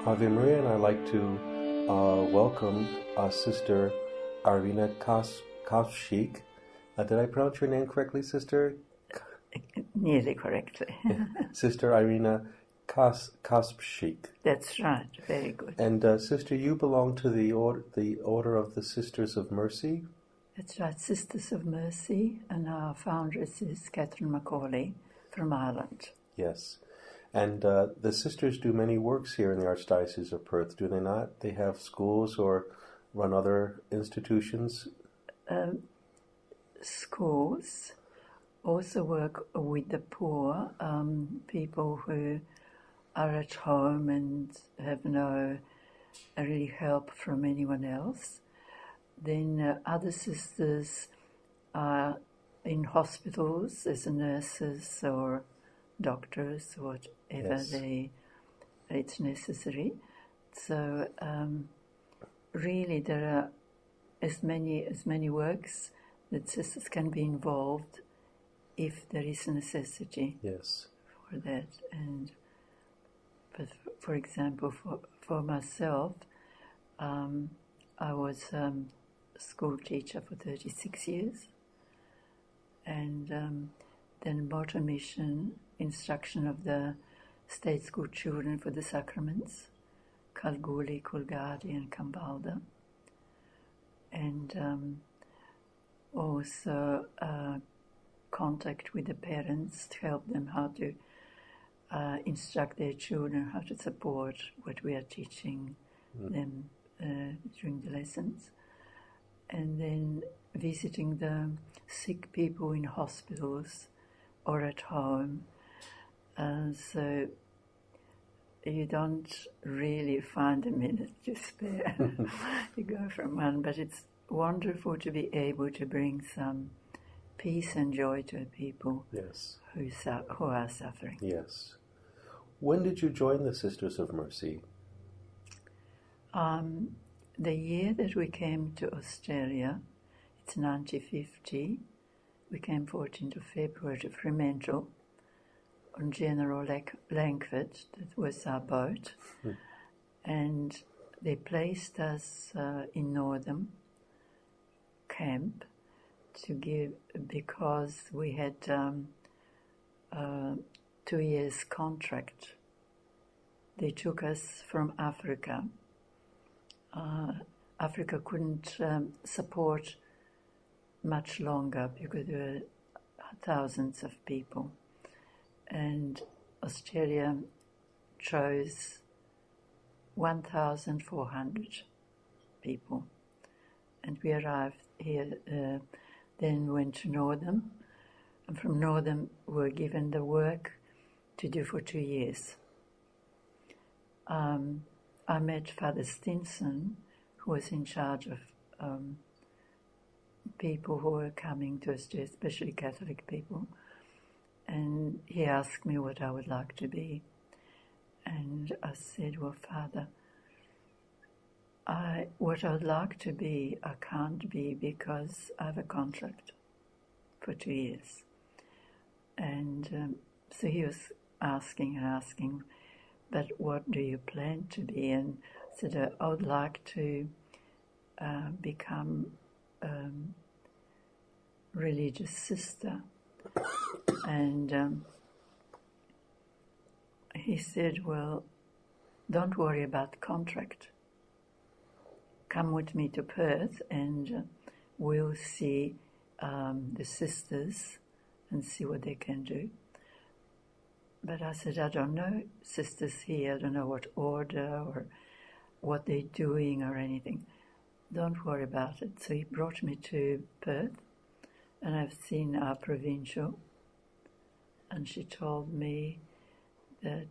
Ave Maria, and I'd like to welcome Sister Irena Kasprzyk. Did I pronounce your name correctly, Sister? Nearly correctly. Sister Irena Kasprzyk. That's right. Very good. And Sister, you belong to the Order of the Sisters of Mercy? That's right, Sisters of Mercy, and our foundress is Catherine Macaulay from Ireland. Yes. And the sisters do many works here in the Archdiocese of Perth, do they not? They have schools or run other institutions? Schools, also work with the poor, people who are at home and have no really help from anyone else. Then other sisters are in hospitals as nurses or doctors, whatever Yes. it's necessary. So really there are as many works that sisters can be involved if there is a necessity Yes. for that. But for example, for myself, I was a school teacher for 36 years, and then bottom mission instruction of the state school children for the sacraments, Kalgoorlie, Coolgardie and Kambalda, and also contact with the parents to help them how to instruct their children, how to support what we are teaching them during the lessons, and then visiting the sick people in hospitals or at home. So you don't really find a minute to spare. You go from one, but it's wonderful to be able to bring some peace and joy to people Yes. who are suffering. Yes. When did you join the Sisters of Mercy? The year that we came to Australia, it's 1950, we came 14th of February to Fremantle on General Langford. That was our boat. And they placed us in Northam camp because we had 2 years contract. They took us from Africa. Africa couldn't support much longer because there were thousands of people. And Australia chose 1,400 people. And we arrived here, then went to Northam. And from Northam we were given the work to do for 2 years. I met Father Stinson, who was in charge of people who were coming to Australia, especially Catholic people. And he asked me what I would like to be. And I said, well, Father, what I would like to be, I can't be because I have a contract for 2 years. And so he was asking, but what do you plan to be? And I said, I would like to become religious sister. And he said, well, don't worry about the contract. Come with me to Perth and we'll see the sisters and see what they can do. But I said, I don't know sisters here. I don't know what order or what they're doing or anything. Don't worry about it. So he brought me to Perth, and I've seen our provincial, and she told me that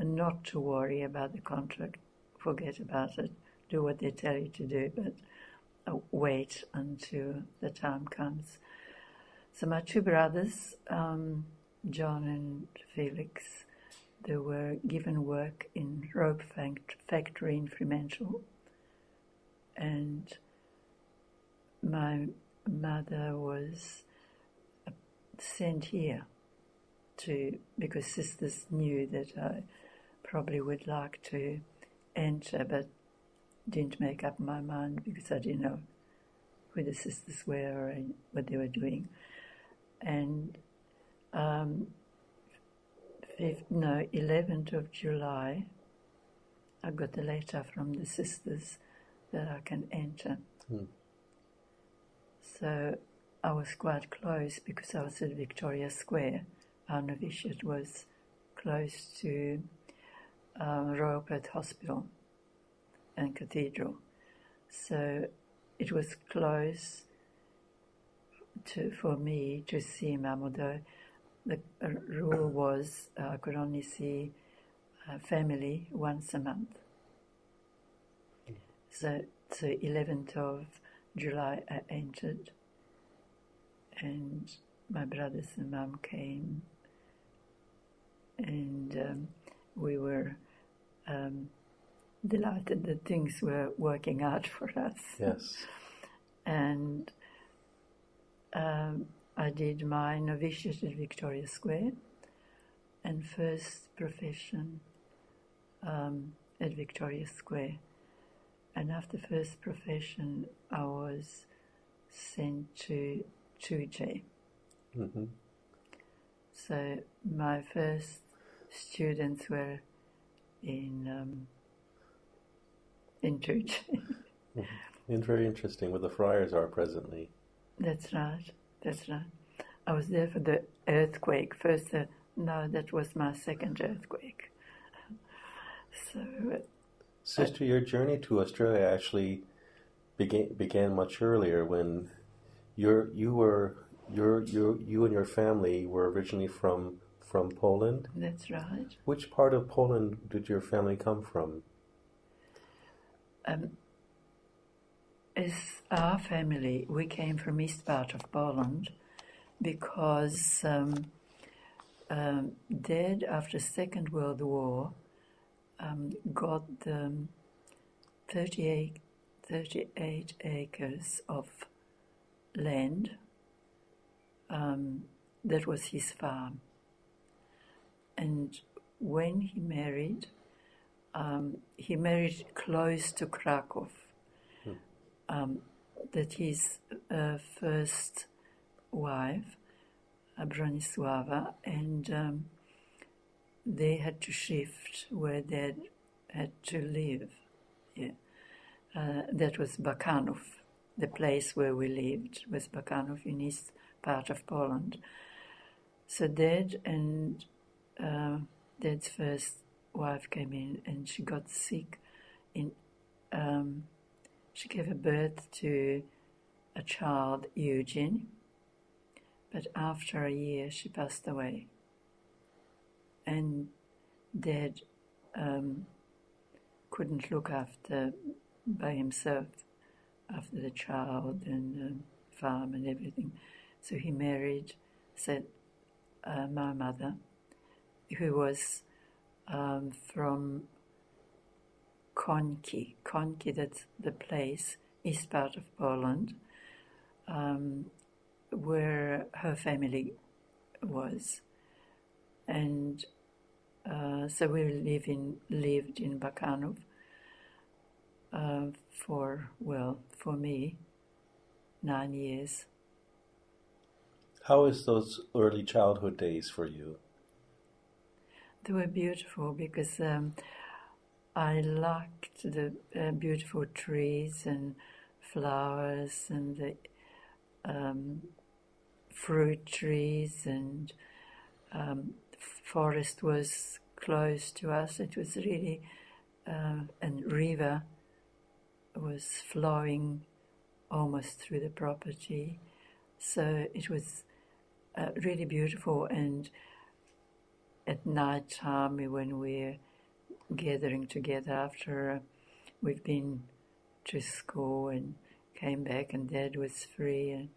not to worry about the contract, forget about it, do what they tell you to do, but wait until the time comes. So my two brothers, John and Felix, they were given work in rope factory in Fremantle, and my mother was sent here because sisters knew that I probably would like to enter, but didn't make up my mind because I didn't know who the sisters were and what they were doing. And 11th of July, I got a letter from the sisters that I can enter. So I was quite close because I was at Victoria Square. Our novitiate was close to Royal Perth Hospital and Cathedral. So it was close for me to see Mum, although the rule was I could only see family once a month. So 11th of July I entered, and my brothers and Mum came, and we were delighted that things were working out for us. Yes. And I did my novitiate at Victoria Square and first profession at Victoria Square. And after first profession, I was sent to 2J. Mm-hmm. So my first students were in 2J. And very interesting where the friars are presently. That's right. I was there for the earthquake. That was my second earthquake. So, Sister, your journey to Australia actually began much earlier when you and your family were originally from Poland. That's right. Which part of Poland did your family come from? As our family, we came from east part of Poland because Dad, after Second World War, got 38 acres of land. That was his farm. And when he married close to Krakow. That his first wife, Bronisława, and they had to shift where Dad had to live. Yeah. That was Bakanów. The place where we lived was Bakanów in east part of Poland. So Dad and Dad's first wife came in, and she got sick. She gave birth to a child, Eugene, but after a year she passed away. And Dad couldn't look after by himself after the child and farm and everything. So he married my mother, who was from Konki. Konki, that's the place, east part of Poland, where her family was. And so we lived in Bakanów for me, 9 years. How is those early childhood days for you? They were beautiful because I liked the beautiful trees and flowers and the fruit trees, and forest was close to us. It was really, and river was flowing almost through the property. So it was really beautiful. And at night time, when we're gathering together after we've been to school and came back, and Dad was free, and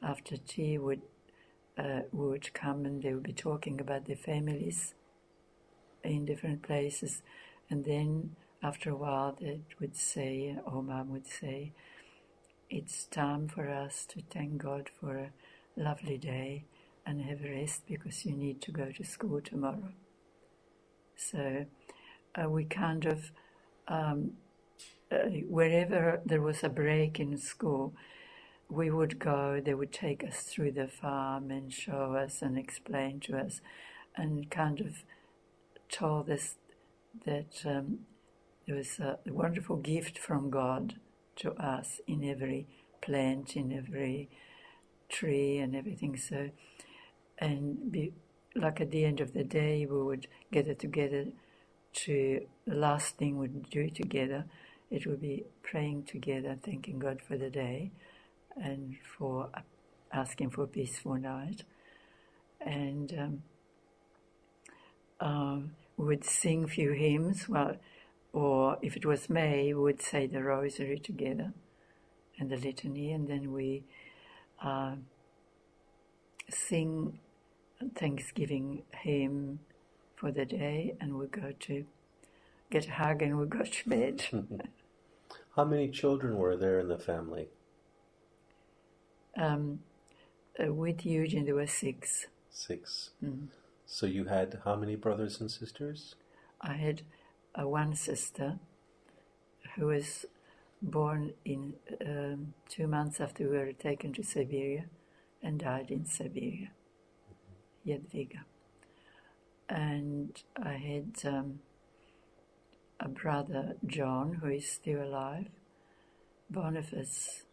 after tea we would come, and they would be talking about their families in different places. And then after a while Dad would say, or Mum would say, it's time for us to thank God for a lovely day and have a rest because you need to go to school tomorrow. So we kind of wherever there was a break in school, we would go, they would take us through the farm and show us and explain to us and kind of told us that there was a wonderful gift from God to us in every plant, in every tree and everything. So, and like at the end of the day, we would gather together to, the last thing we'd do together, it would be praying together, thanking God for the day and for asking for a peaceful night. And we would sing a few hymns, or if it was May, we would say the rosary together and the litany, and then we sing Thanksgiving hymn for the day, and we go to get a hug and we go to bed. How many children were there in the family? With Eugene, there were 6. 6. Mm. So you had how many brothers and sisters? I had one sister who was born in 2 months after we were taken to Siberia and died in Siberia, Jadwiga. And I had a brother, John, who is still alive. Boniface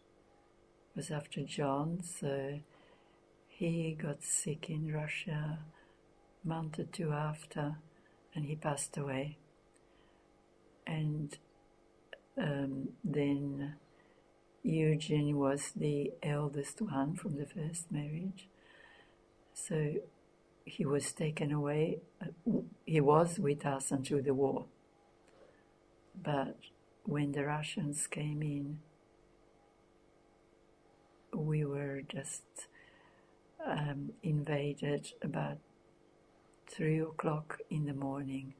was after John, so he got sick in Russia a month or 2 after, and he passed away. And then Eugene was the eldest one from the first marriage. So he was taken away. He was with us until the war. But when the Russians came in, we were just invaded about 3 o'clock in the morning.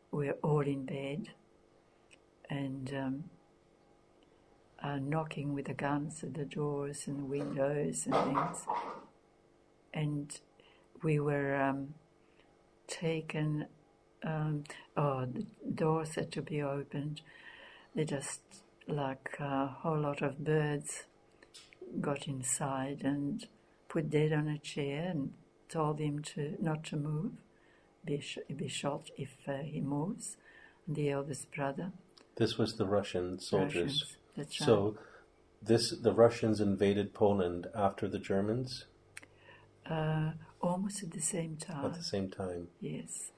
We were all in bed and knocking with the guns at the doors and the windows and things. And we were taken, the doors had to be opened. They just, like a whole lot of birds, got inside and put Dad on a chair and told him not to move, be shot if he moves, the eldest brother. This was the Russian soldiers. Russians, that's right. So the Russians invaded Poland after the Germans? Almost at the same time. At the same time. Yes.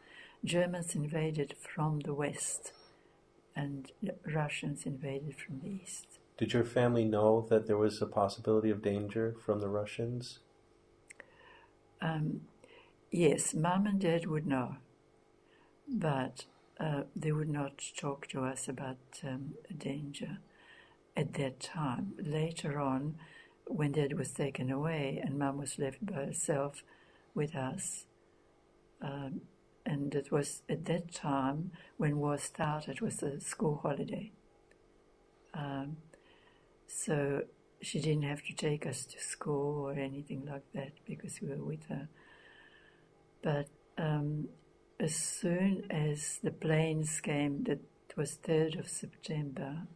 Germans invaded from the west and Russians invaded from the east. Did your family know that there was a possibility of danger from the Russians? Yes, Mum and Dad would know, but they would not talk to us about danger at that time. Later on, when Dad was taken away and Mum was left by herself with us, and it was at that time when war started, it was a school holiday. So she didn't have to take us to school or anything like that because we were with her. But as soon as the planes came, that was 3rd of September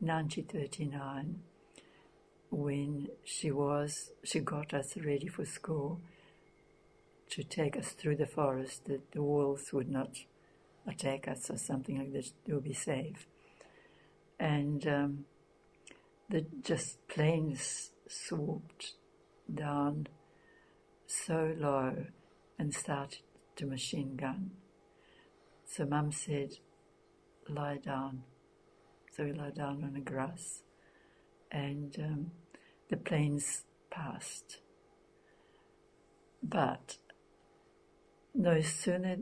1939, when she got us ready for school to take us through the forest, that the wolves would not attack us or something like that, they would be safe. And the just planes swooped down so low and started to machine gun. So Mum said, lie down. So we lay down on the grass and the planes passed. But no sooner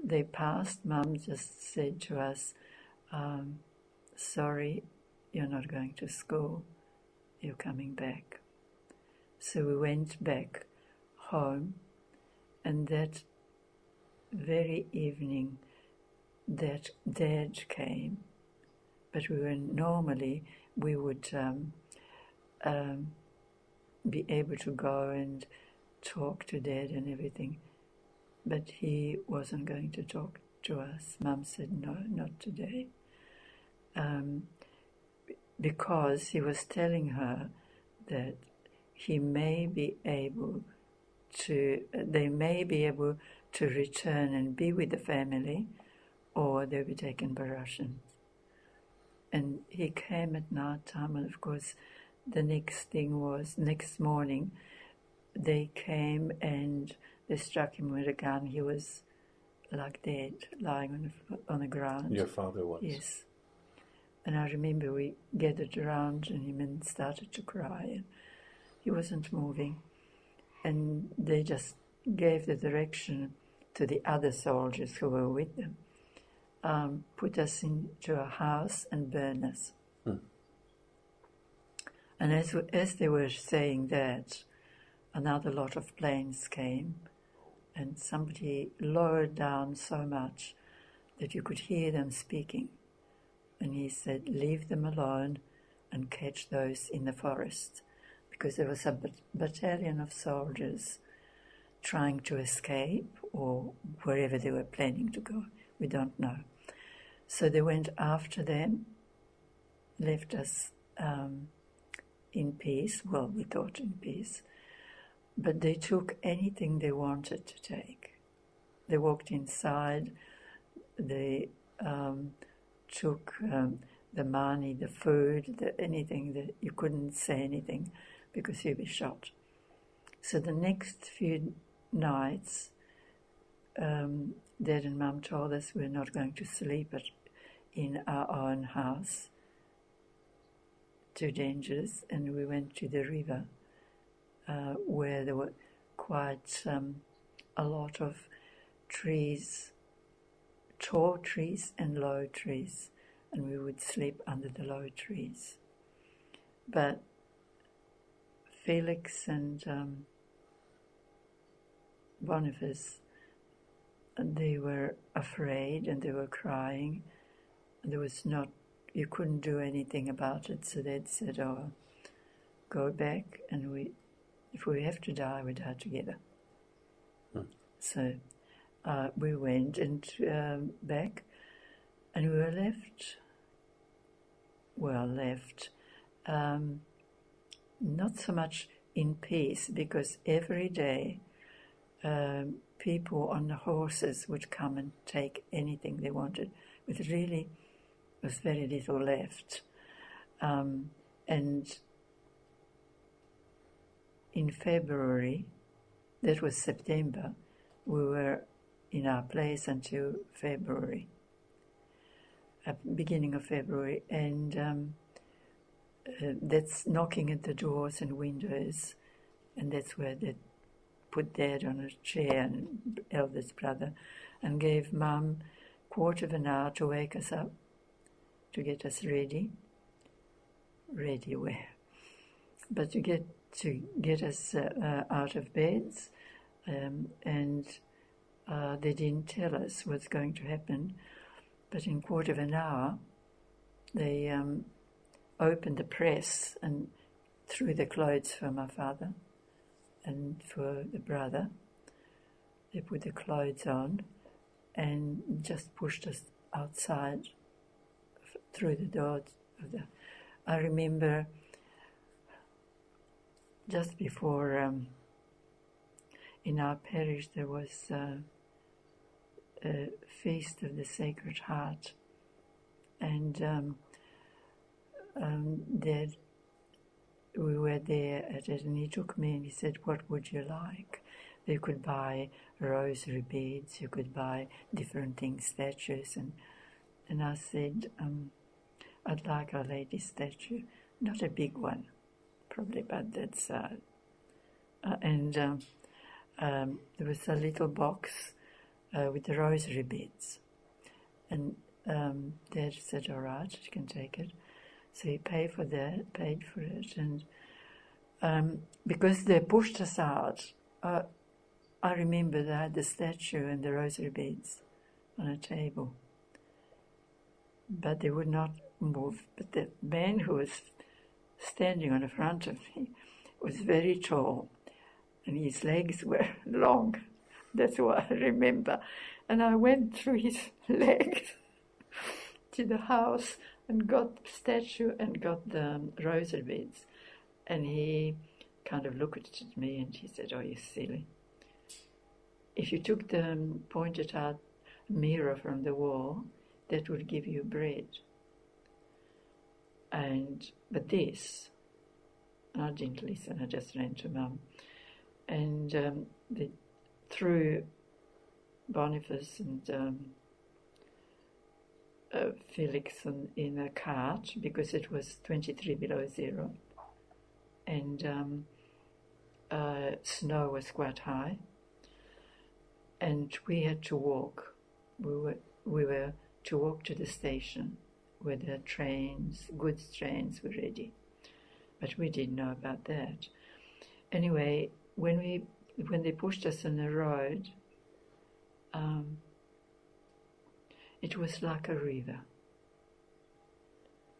they passed, Mum just said to us, sorry, you're not going to school, you're coming back. So we went back home, and that very evening that Dad came, but normally we would be able to go and talk to Dad and everything, but he wasn't going to talk to us. Mum said, no, not today. Because he was telling her that they may be able to return and be with the family, or they'll be taken by Russians. And he came at night time, and of course the next morning they came and they struck him with a gun. He was like dead, lying on the ground. Your father was? Yes. And I remember we gathered around him and started to cry, and he wasn't moving. And they just gave the direction to the other soldiers who were with them, put us into a house and burn us. And as they were saying that, another lot of planes came, and somebody lowered down so much that you could hear them speaking. And he said, leave them alone and catch those in the forest, because there was a battalion of soldiers trying to escape, or wherever they were planning to go. We don't know. So they went after them, left us in peace. Well, we thought in peace. But they took anything they wanted to take. They walked inside. They took the money, the food, anything that you couldn't say anything because you'd be shot. So the next few nights, Dad and Mum told us we're not going to sleep in our own house. Too dangerous. And we went to the river where there were quite a lot of trees, tall trees and low trees, and we would sleep under the low trees. But Felix and Boniface, they were afraid and they were crying. You couldn't do anything about it, so they'd said, oh, go back, and if we have to die, we die together. So we went back, and we were left not so much in peace, because every day people on the horses would come and take anything they wanted. It really was very little left. And in February, that was September, we were in our place until February, beginning of February, and that's knocking at the doors and windows, and that's where they put Dad on a chair, and eldest brother, and gave Mum a quarter of an hour to wake us up, to get us ready where? But to get us out of beds, and they didn't tell us what's going to happen. But in quarter of an hour, they opened the press and threw the clothes for my father and for the brother. They put the clothes on and just pushed us outside through the door. I remember just before, in our parish, there was a feast of the Sacred Heart, and Dad, we were there at it, and he took me and he said, what would you like? You could buy rosary beads, you could buy different things, statues, and I said, I'd like Our Lady statue, not a big one, probably about that size. And there was a little box with the rosary beads. And Dad said, all right, you can take it. So he paid for it. And because they pushed us out, I remember they had the statue and the rosary beads on a table. But they would not move. But the man who was standing on the front of me was very tall, and his legs were long. That's what I remember. And I went through his legs to the house and got the statue and got the rosary beads. And he kind of looked at me and he said, "Oh, you're silly. If you took the pointed out mirror from the wall, that would give you bread. But this," and I didn't listen, I just ran to Mum. And through Boniface and Felix in a cart, because it was 23 below zero, and snow was quite high, and we had to walk. We were to walk to the station where the goods trains were ready, but we didn't know about that. Anyway, when they pushed us on the road, it was like a river.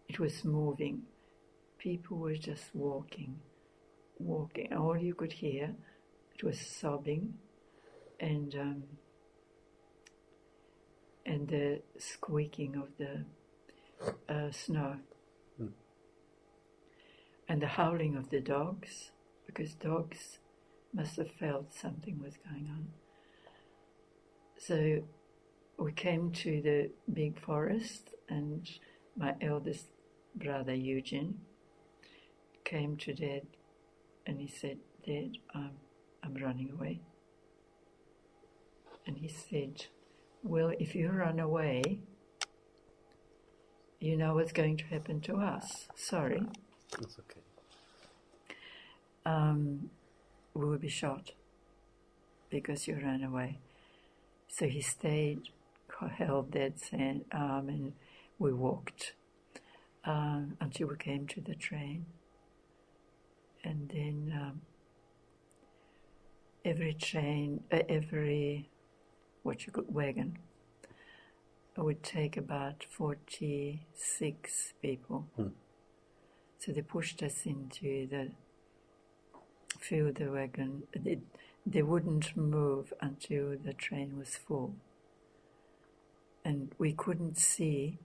It was moving. People were just walking. All you could hear, it was sobbing, and the squeaking of the snow, and the howling of the dogs, because dogs must have felt something was going on. So we came to the big forest, and my eldest brother Eugene came to Dad, and he said, "Dad, I'm running away." And he said, "Well, if you run away, you know what's going to happen to us. Sorry." That's okay. We will be shot because you ran away. So he stayed, held Dad's arm, and we walked until we came to the train. And then every wagon would take about 46 people. So they pushed us filled the wagon. They wouldn't move until the train was full. And we couldn't see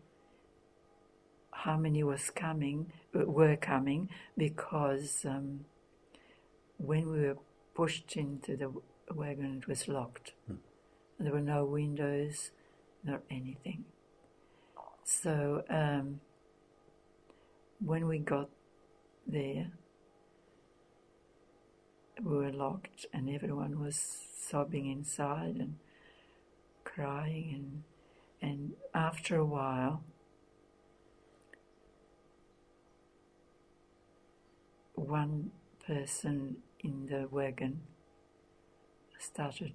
how many were coming, because when we were pushed into the wagon, it was locked. There were no windows, nor anything. So when we got there, we were locked, and everyone was sobbing inside and crying, and after a while, one person in the wagon started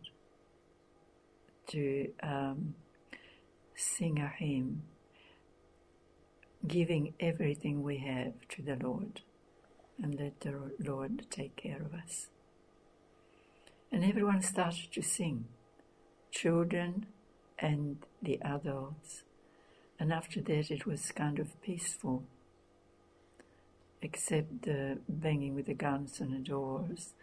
to sing a hymn, giving everything we have to the Lord, and let the Lord take care of us. And everyone started to sing, children and the adults. And after that it was kind of peaceful, except the banging with the guns on the doors,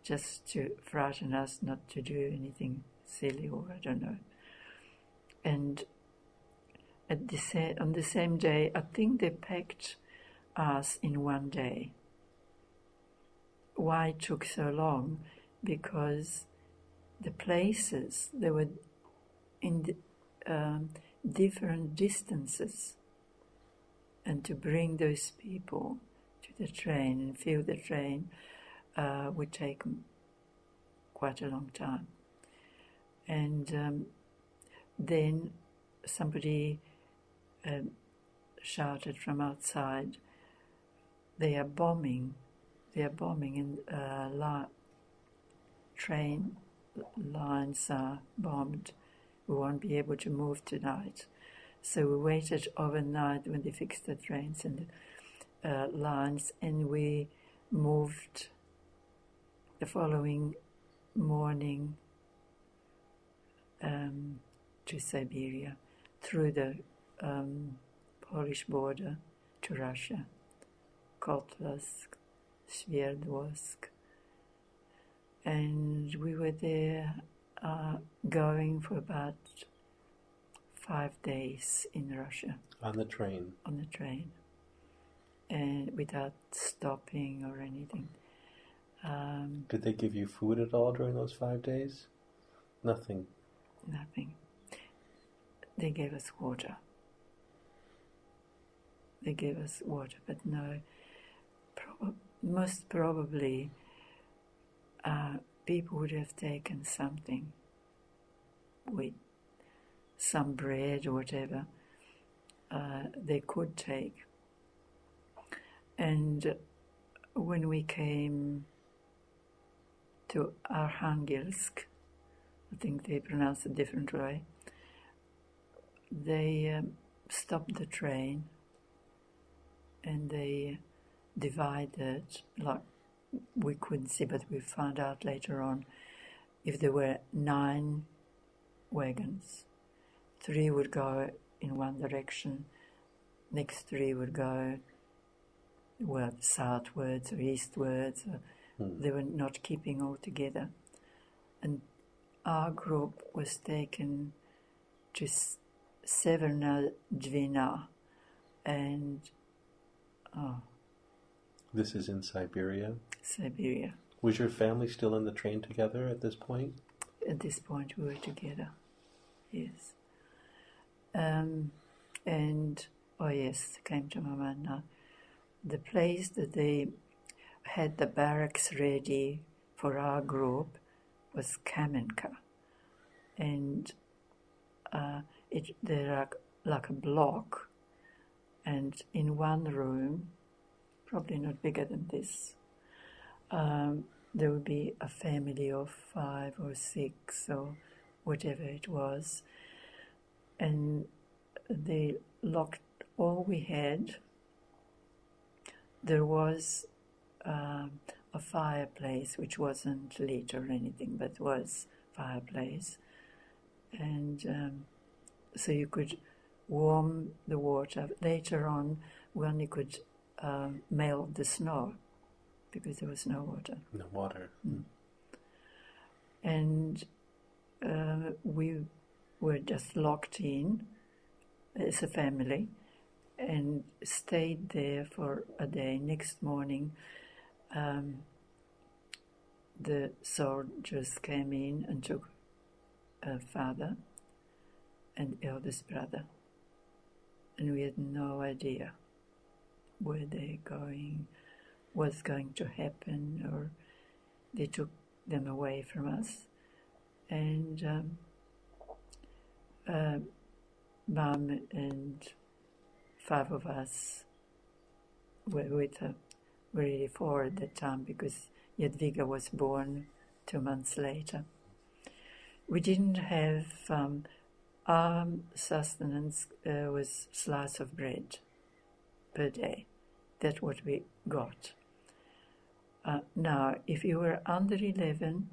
just to frighten us not to do anything silly, or I don't know. And on the same day, I think they packed us in one day. Why it took so long? Because the places, they were in different distances, and to bring those people to the train and fill the train would take quite a long time. And then somebody shouted from outside, they are bombing, and train lines are bombed. We won't be able to move tonight. So we waited overnight when they fixed the trains and the lines, and we moved the following morning to Siberia, through the Polish border to Russia, Kotlask, Sverdlovsk. And we were there going for about 5 days in Russia. On the train? On the train. And without stopping or anything. Did they give you food at all during those 5 days? Nothing? Nothing. They gave us water. They gave us water, but no. Most probably, people would have taken something with some bread or whatever they could take. And when we came to Arkhangelsk, I think they pronounce it a different way, they stopped the train and they divided, like we couldn't see, but we found out later on, if there were 9 wagons, 3 would go in one direction, next 3 would go, well, southwards or eastwards. They were not keeping all together. And our group was taken to Severna Dvina, and This is in Siberia? Siberia. Was your family still in the train together at this point? At this point we were together, yes. And, oh yes, came to my mind now. The place that they had the barracks ready for our group was Kamenka. And they're like a block, and in one room, probably not bigger than this, there would be a family of 5 or 6 or whatever it was, and they locked all we had. There was a fireplace, which wasn't lit or anything, but was fireplace, and so you could warm the water. Later on, when you could melt the snow, because there was no water. No water. And we were just locked in as a family and stayed there for a day. Next morning, the soldiers came in and took father and eldest brother, and we had no idea where they're going, what's going to happen, or they took them away from us. And Mum and 5 of us were with her, really 4 at that time, because Jadwiga was born 2 months later. We didn't have, our sustenance was slice of bread per day. That's what we got. Now, if you were under 11,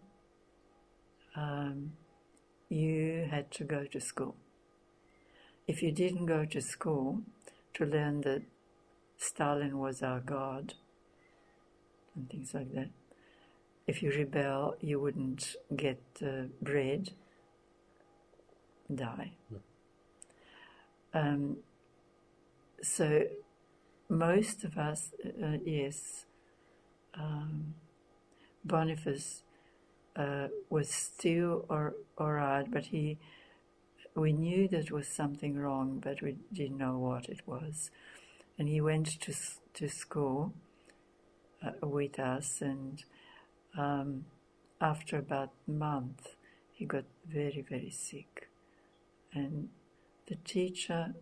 you had to go to school. If you didn't go to school to learn that Stalin was our God and things like that, if you rebel, you wouldn't get bread, die. So most of us, yes, Boniface was still all right, but we knew that was something wrong, but we didn't know what it was. And he went to school with us, and after about a month, he got very, very sick. And the teacher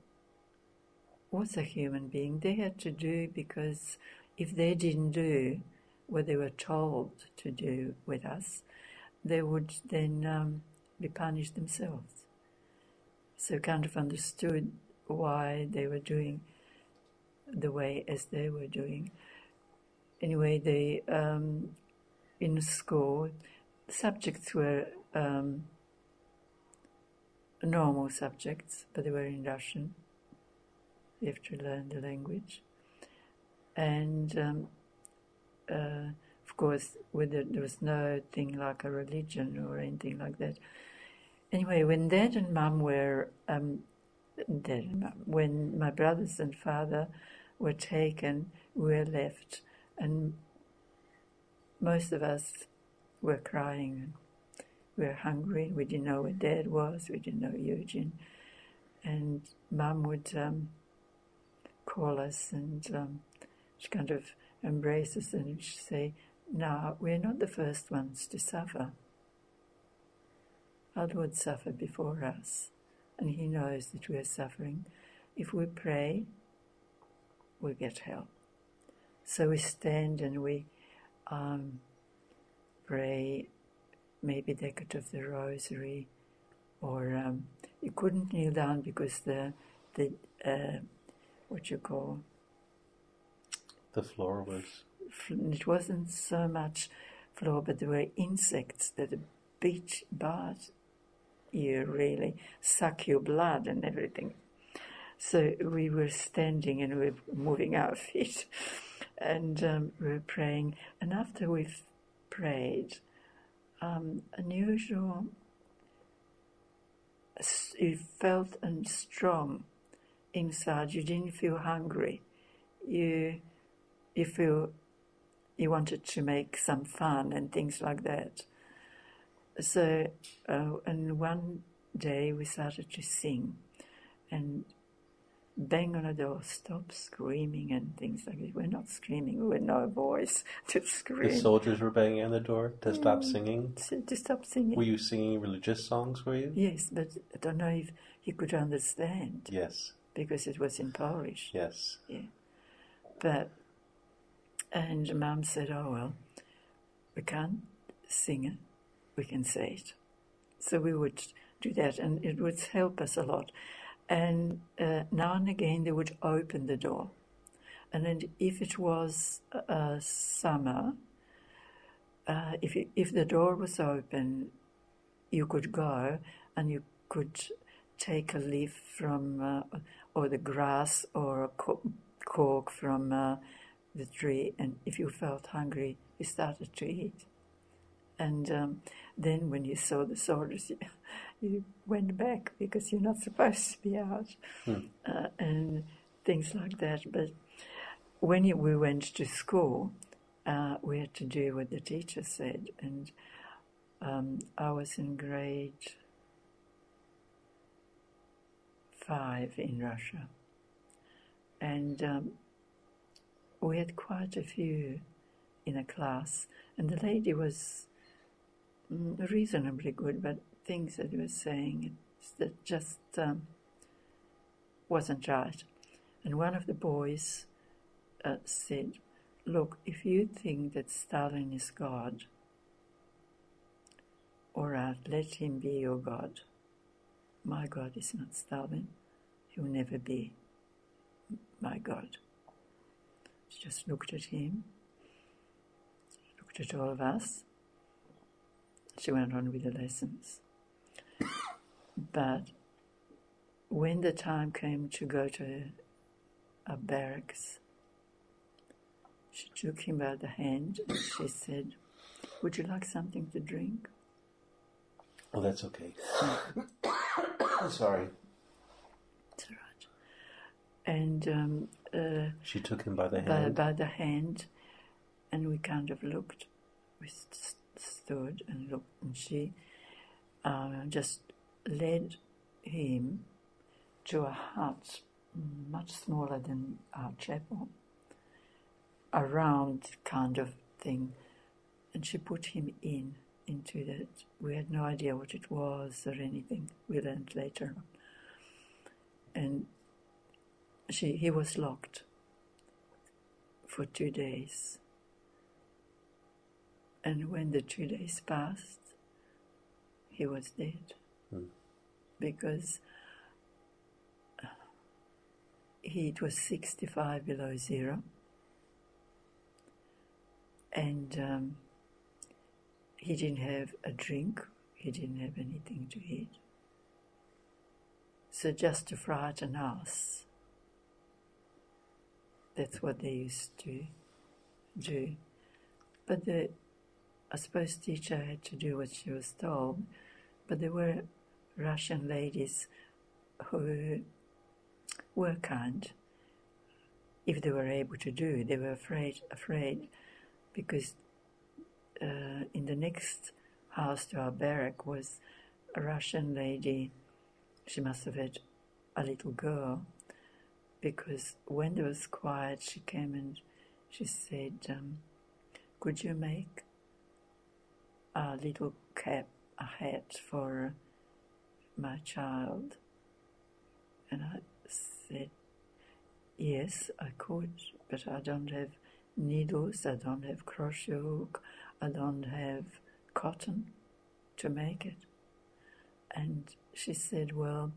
was a human being. They had to do, because if they didn't do what they were told to do with us, they would then be punished themselves. So kind of understood why they were doing the way as they were doing. Anyway, they in school, subjects were normal subjects, but they were in Russian. You have to learn the language. And of course, there was no thing like a religion or anything like that. Anyway, when Dad and Mum were, when my brothers and father were taken, we were left, and most of us were crying. We were hungry. We didn't know where Dad was. We didn't know Eugene. And Mum would call us, and she kind of embrace us, and she'd say, "No, we're not the first ones to suffer. Our Lord suffered before us, and He knows that we are suffering. If we pray, we get help." So we stand and we pray, maybe decade of the Rosary, or you couldn't kneel down because the what you call, the floor was, it wasn't so much floor, but there were insects that bite you, really suck your blood and everything. So we were standing and we were moving our feet, and we were praying. And after we've prayed, unusual, you felt strong inside. You didn't feel hungry. You feel you wanted to make some fun and things like that. So, and one day we started to sing, and bang on the door, stop screaming and things like that. We're not screaming, we were no voice to scream. The soldiers were banging on the door to stop singing? To stop singing. Were you singing religious songs, were you? Yes, but I don't know if you could understand. Yes. Because it was in Polish. Yes. Yeah. But, and Mum said, "Oh, well, we can't sing it, we can say it." So we would do that, and it would help us a lot. And now and again they would open the door. And then if it was summer, if the door was open, you could go and you could take a leaf from, or the grass, or a cork from the tree, and if you felt hungry, you started to eat. And then when you saw the soldiers, you went back because you're not supposed to be out, and things like that. But when we went to school, we had to do what the teacher said, and I was in grade 5 in Russia, and we had quite a few in a class, and the lady was reasonably good, but things that he was saying that just wasn't right. And one of the boys said, "Look, if you think that Stalin is God, all right, let him be your God. My God is not Stalin. He will never be my God." She just looked at him, looked at all of us. She went on with the lessons. But when the time came to go to a barracks, she took him by the hand and she said, "Would you like something to drink?" Oh, that's okay. Sorry. It's all right. And she took him by the hand? By the hand, and we kind of looked. We stood and looked, and she just led him to a hut much smaller than our chapel, a round kind of thing, and she put him into that. We had no idea what it was or anything. We learned later on. And he was locked for 2 days. And when the 2 days passed, he was dead. Because it was 65 below zero. And he didn't have a drink. He didn't have anything to eat. So just to frighten us, that's what they used to do. But I suppose teacher had to do what she was told. But there were Russian ladies who were kind. If they were able to do it, they were afraid because in the next house to our barrack was a Russian lady. She must have had a little girl, because when there was quiet, she came and she said, could you make a little cap, a hat for my child? And I said, yes, I could, but I don't have needles, I don't have crochet hook, I don't have cotton to make it. And she said, well,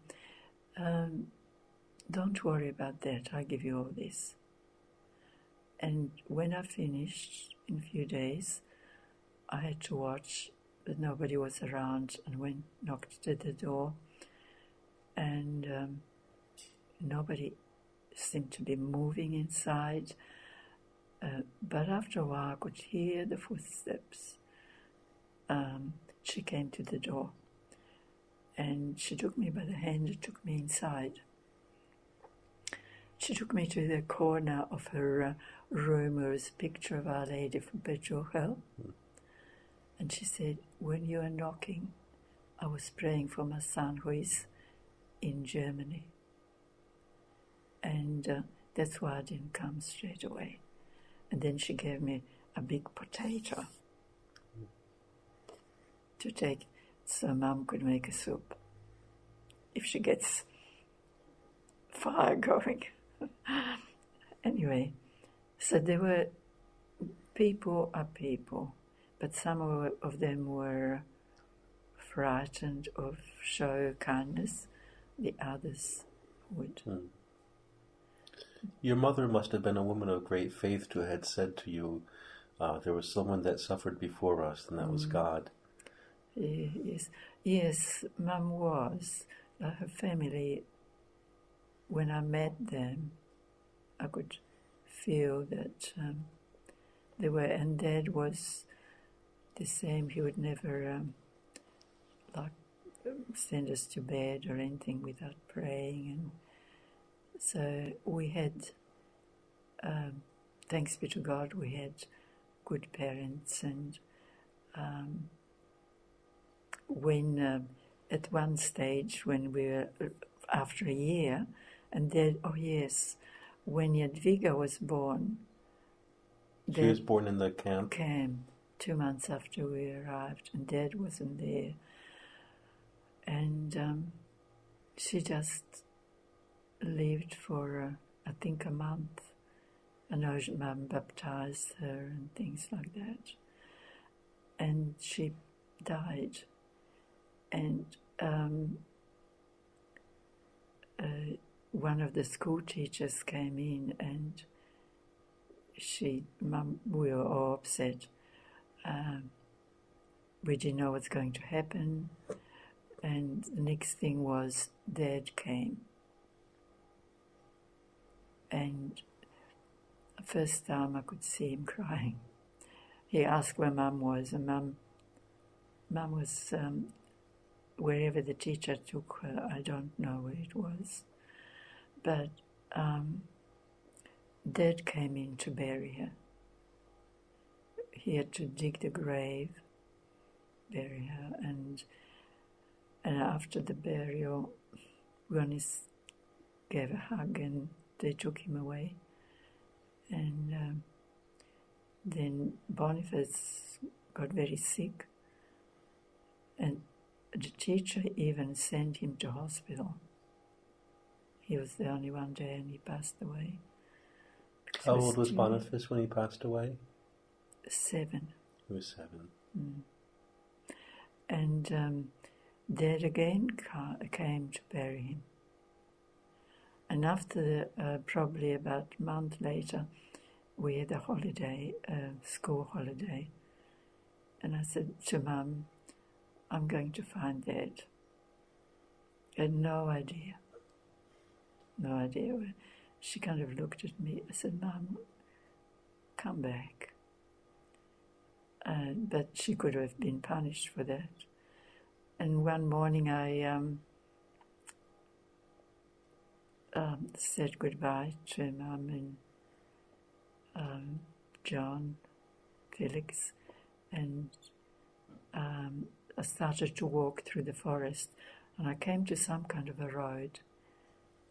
don't worry about that, I'll give you all this. And when I finished, in a few days, I had to watch that nobody was around, and knocked at the door, and nobody seemed to be moving inside. But after a while, I could hear the footsteps. She came to the door, and she took me by the hand and took me inside. She took me to the corner of her room where was a picture of Our Lady of Perpetual Help. And she said, when you are knocking, I was praying for my son who is in Germany. And that's why I didn't come straight away. And then she gave me a big potato to take so Mum could make a soup if she gets fire going. Anyway, so there were people, but some of them were frightened of show kindness, the others would. Your mother must have been a woman of great faith to have said to you, there was someone that suffered before us, and that was God. Yes, Mum was. Her family, when I met them, I could feel that they were, and Dad was the same. He would never send us to bed or anything without praying, and so we had, thanks be to God, we had good parents. And when at one stage, when we were after a year, and then, when Jadwiga was born. She was born in the camp? 2 months after we arrived, and Dad wasn't there. And she just lived for, I think, a month. I know Mum baptized her and things like that. And she died. And one of the school teachers came in, and we were all upset. We didn't know what's going to happen. And the next thing was Dad came. And the first time I could see him crying. He asked where Mum was, and Mum was wherever the teacher took her. I don't know where it was. But Dad came in to bury her. He had to dig the grave, bury her, and after the burial, Ronnie gave a hug, and they took him away. And then Boniface got very sick, and the teacher even sent him to hospital. He was the only one there, and he passed away. How old was Boniface when he passed away? 7. He was 7. And Dad again came to bury him. And after probably about a month later, we had a holiday, school holiday. And I said to Mum, I'm going to find Dad. I had no idea. She kind of looked at me. I said, Mum, come back. but she could have been punished for that. And one morning I said goodbye to Mum and John, Felix, and I started to walk through the forest, and I came to some kind of a road,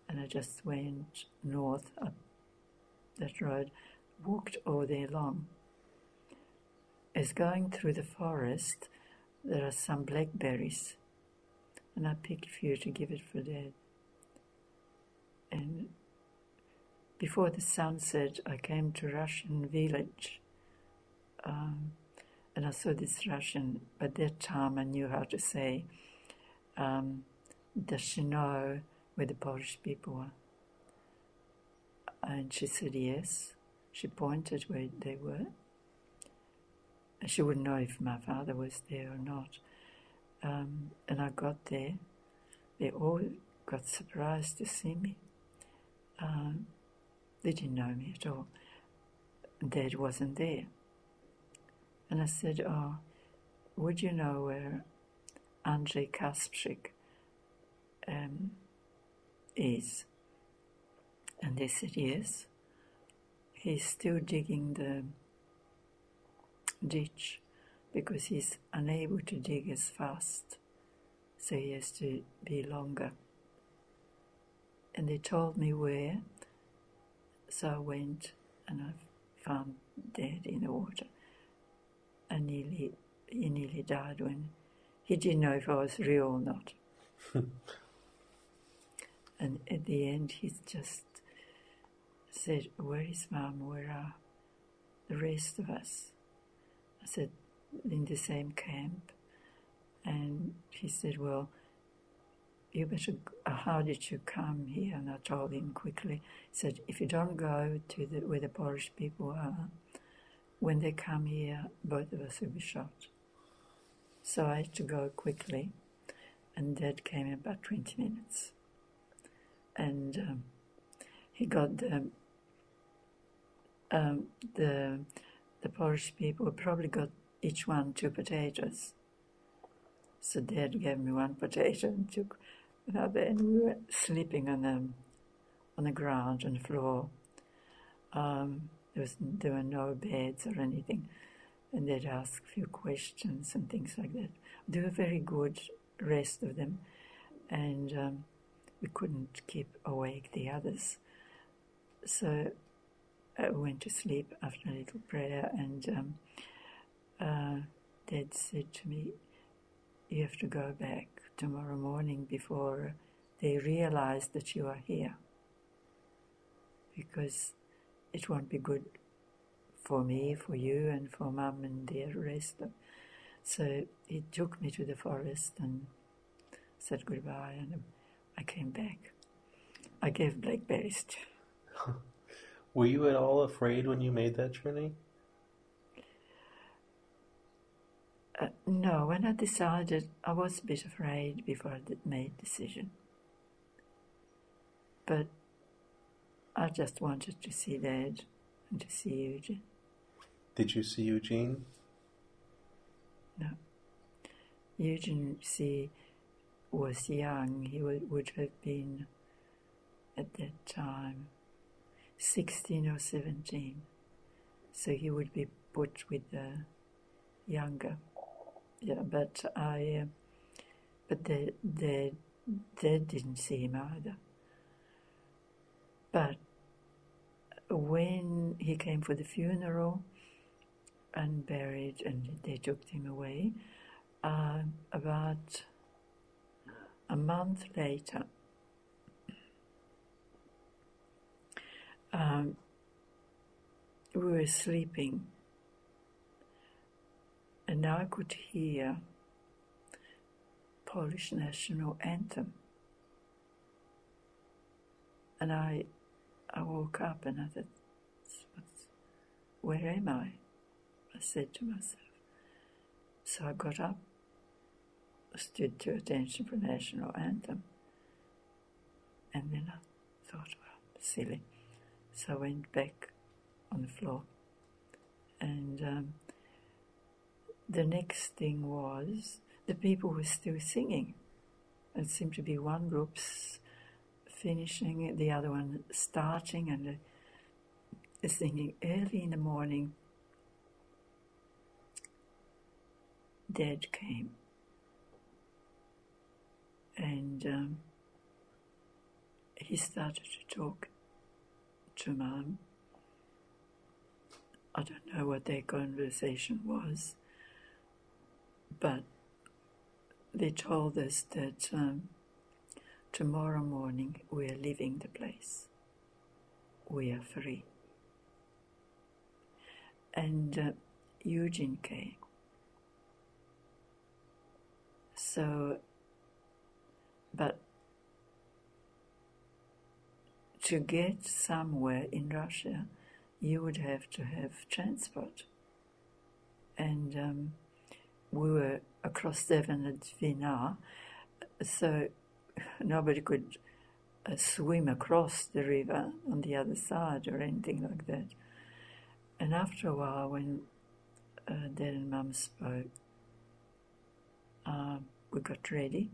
and I just went north up that road, walked all day long. As going through the forest, there are some blackberries, and I picked a few to give it for Dad. And before the sunset, I came to Russian village, and I saw this Russian. At that time, I knew how to say, does she know where the Polish people are? And she said yes. She pointed where they were. And she wouldn't know if my father was there or not. And I got there. They all got surprised to see me. They didn't know me at all. Dad wasn't there. And I said, oh, would you know where Irena Kasprzyk is? And they said, yes. He's still digging the ditch because he's unable to dig as fast. So he has to be longer. And they told me where. So I went and I found Dad in the water. And he nearly died when he didn't know if I was real or not. And at the end, he just said, where is Mum? Where are the rest of us? I said, in the same camp. And he said, well, you better, how did you come here? And I told him quickly. He said, if you don't go to where the Polish people are, when they come here, both of us will be shot. So I had to go quickly, and Dad came in about 20 minutes. And he got the Polish people probably got each one 2 potatoes. So Dad gave me 1 potato and took another, and we were sleeping on the ground, on the floor. There were no beds or anything, and they'd ask a few questions and things like that. They were very good, rest of them, and we couldn't keep awake the others. So I went to sleep after a little prayer, and Dad said to me, you have to go back tomorrow morning before they realize that you are here, because it won't be good for me, for you, and for Mum and the rest. So he took me to the forest and said goodbye, and I came back. I gave blackberries too. Were you at all afraid when you made that journey? No, when I decided, I was a bit afraid before I made the decision. But I just wanted to see Dad and to see Eugene. Did you see Eugene? No. Eugene, was young. He would have been, at that time, 16 or 17. So he would be put with the younger. Yeah, but they didn't see him either. But when he came for the funeral and buried, and they took him away, about a month later, we were sleeping, and I could hear Polish national anthem. And I woke up and I thought, where am I? I said to myself. So I got up, stood to attention for national anthem, and then I thought, well, silly. So I went back on the floor, and the next thing was the people were still singing. It seemed to be one group finishing, the other one starting, and singing early in the morning. Dad came, and he started to talk to Mum. I don't know what their conversation was, but they told us that tomorrow morning we're leaving the place. We are free. And Eugene came. So, but to get somewhere in Russia, you would have to have transport. And we were across Devon at Dwina, so nobody could swim across the river on the other side or anything like that. And after a while, when Dad and Mum spoke, we got ready,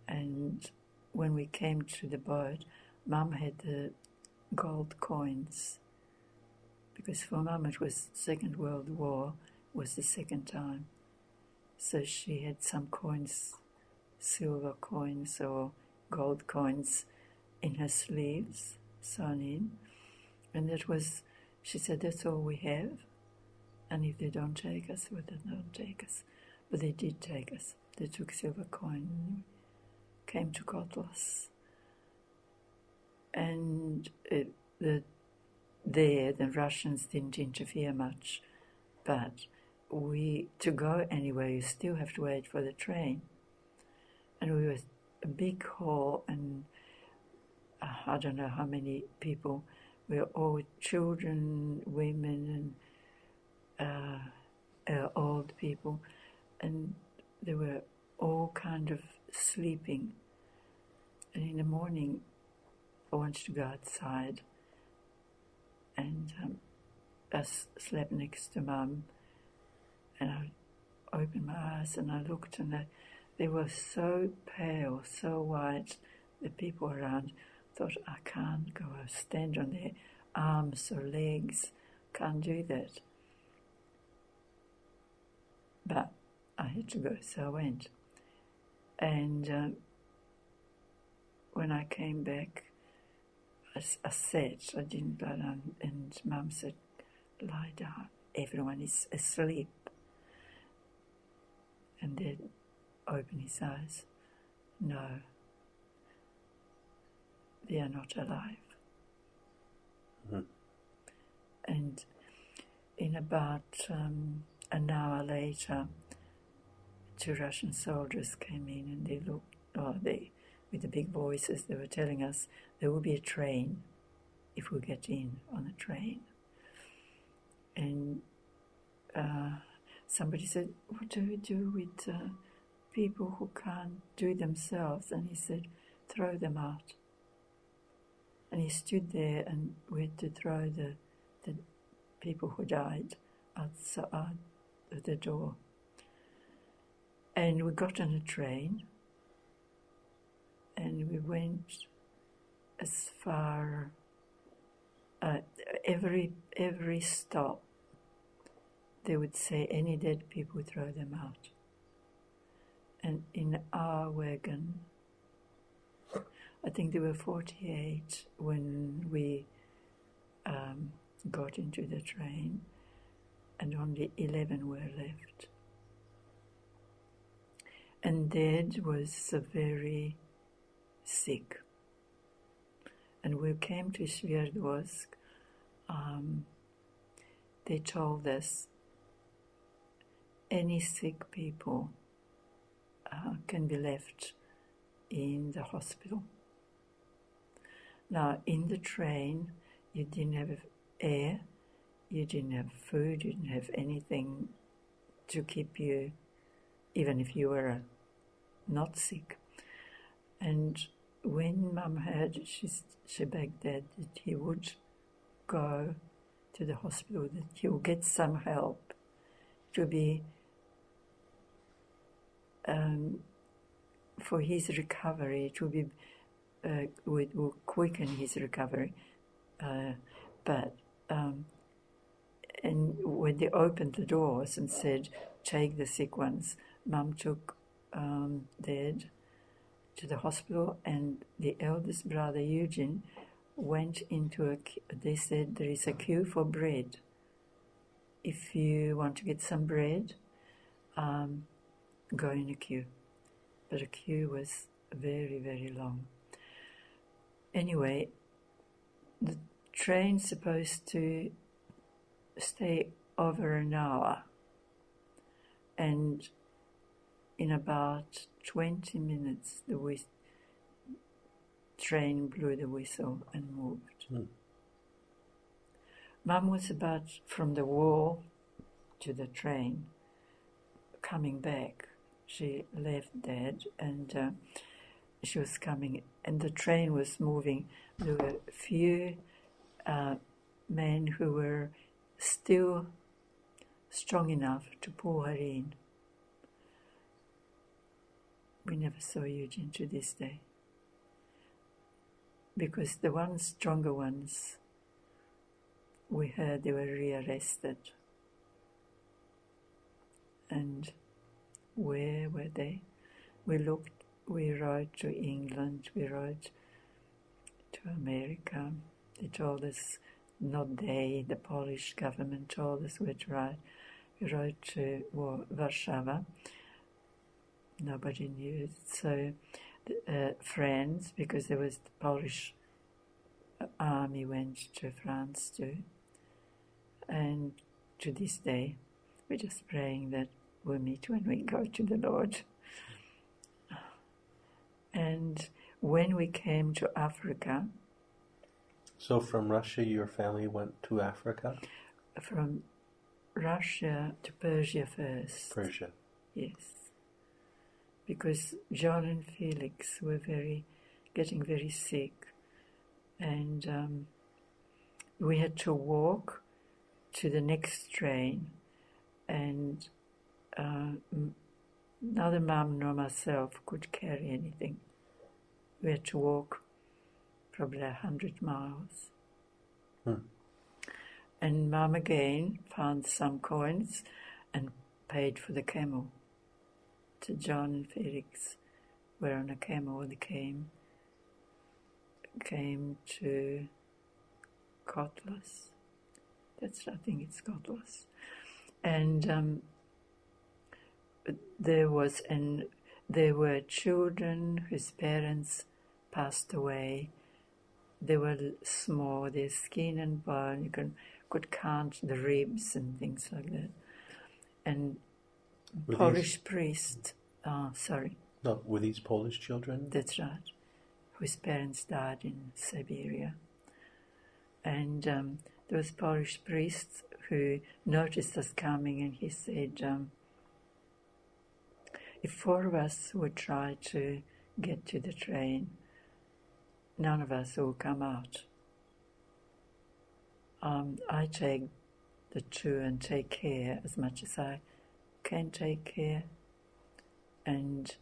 and when we came to the boat, Mum had the gold coins, because for Mum it was Second World War, was the second time. So she had some coins, silver coins or gold coins in her sleeves, sewn in, and that was, she said, that's all we have, and if they don't take us, well, they don't take us. But they did take us. They took silver coin, came to Kotlas, and the Russians didn't interfere much, but to go anywhere, you still have to wait for the train. And we were a big hall, and I don't know how many people. We were all children, women, and old people, and they were all kind of sleeping. And in the morning, I wanted to go outside, and I slept next to Mum, and I opened my eyes and I looked, and they were so pale, so white, the people around. Thought, I can't go stand on their arms or legs, can't do that. But I had to go, so I went. And when I came back, I sat, I didn't lie down, and Mum said, lie down, everyone is asleep. And Dad opened his eyes. No, they are not alive. Mm-hmm. And in about an hour later, 2 Russian soldiers came in, and they looked, with the big voices, they were telling us there will be a train if we get in on a train. And somebody said, what do we do with people who can't do themselves? And he said, throw them out. And he stood there, and we had to throw the people who died outside the door. And we got on a train, and we went as far, every stop, they would say, any dead people, throw them out. And in our wagon, I think there were 48 when we got into the train, and only 11 were left. And Dad was very sick. And we came to Sverdlovsk. They told us any sick people can be left in the hospital. Now, in the train, you didn't have air, you didn't have food, you didn't have anything to keep you, even if you were not sick. And when Mum heard, she begged Dad that he would go to the hospital, that he would get some help. It would be for his recovery, it would be will quicken his recovery. But and when they opened the doors and said, "Take the sick ones," Mum took Dad to the hospital, and the eldest brother Eugene went into they said there is a queue for bread. If you want to get some bread, go in a queue. But the queue was very, very long. Anyway, the train's supposed to stay over an hour, and in about 20 minutes the train blew the whistle and moved. Mum was about from the wall to the train coming back. She left Dad and she was coming, and the train was moving. There were a few men who were still strong enough to pull her in. We never saw Eugene to this day, because the stronger ones, we heard they were rearrested. And where were they? We looked, we wrote to England, we wrote to America. They told us, not they, the Polish government told us where to write. We wrote to Warsaw. Nobody knew. So France, because there was the Polish army, went to France too. And to this day, we're just praying that we'll meet when we go to the Lord. And when we came to Africa... So from Russia, your family went to Africa? From Russia to Persia first. Persia. Yes. Because John and Felix were getting very sick. And we had to walk to the next train, and neither Mum nor myself could carry anything. We had to walk probably 100 miles. And Mum again found some coins and paid for the camel. So John and Felix were on a camel and came to Cotlas. I think it's Cotlas. And there were children whose parents passed away. They were small, their skin and bone, you could count the ribs and things like that. And Polish priest, No, were these Polish children? That's right, whose parents died in Siberia. And there was Polish priest who noticed us coming, and he said, if 4 of us would try to get to the train, none of us will come out. I take the 2 and take care as much as I can take care, and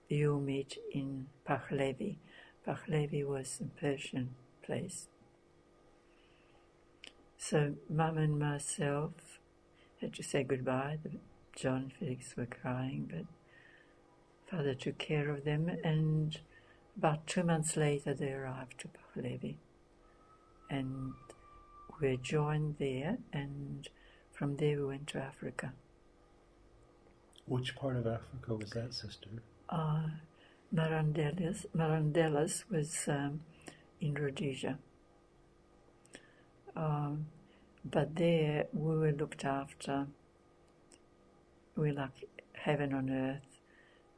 you'll meet in Pahlavi. Pahlavi was a Persian place. So Mum and myself had to say goodbye. John and Felix were crying, but Father took care of them, and about 2 months later they arrived to Pahlavi, and we were joined there, and from there we went to Africa. Which part of Africa was that, sister? Marandellas was in Rhodesia. But there we were looked after. We were like heaven on earth,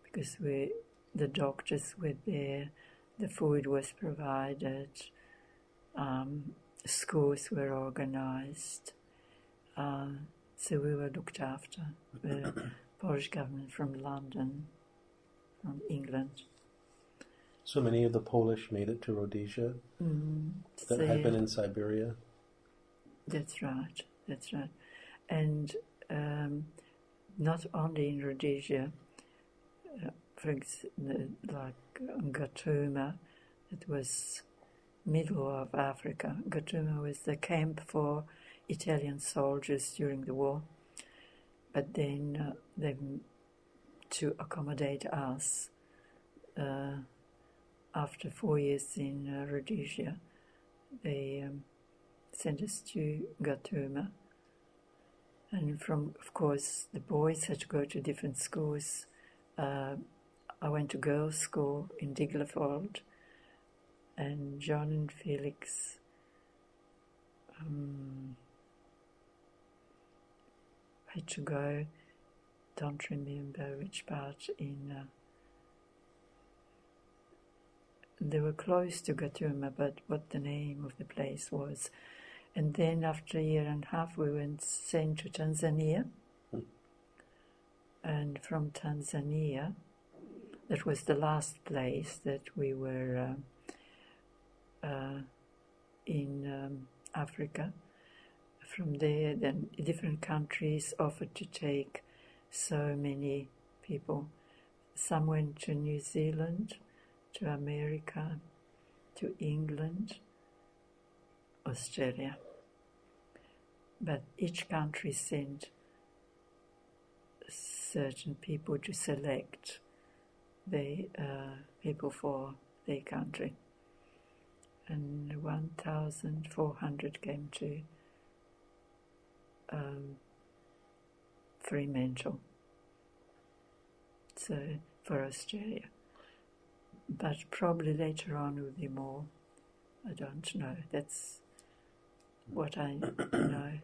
because the doctors were there, the food was provided, schools were organized, so we were looked after. The Polish government from London, from England. So many of the Polish made it to Rhodesia that had been in Siberia? That's right. And not only in Rhodesia, like Gatuma, it was middle of Africa. Gatuma was the camp for Italian soldiers during the war. But then to accommodate us, after 4 years in Rhodesia, they sent us to Gatuma. And of course, the boys had to go to different schools. I went to girls' school in Diglerfold, and John and Felix had to go, don't remember which part they were close to Gatuma, but what the name of the place was. And then after a year and a half, we were sent to Tanzania. And from Tanzania, that was the last place that we were in Africa. From there, then different countries offered to take so many people. Some went to New Zealand, to America, to England, Australia. But each country sent certain people to select the people for their country. And 1,400 came to Fremantle, so for Australia. But probably later on will be more. I don't know. That's what I know.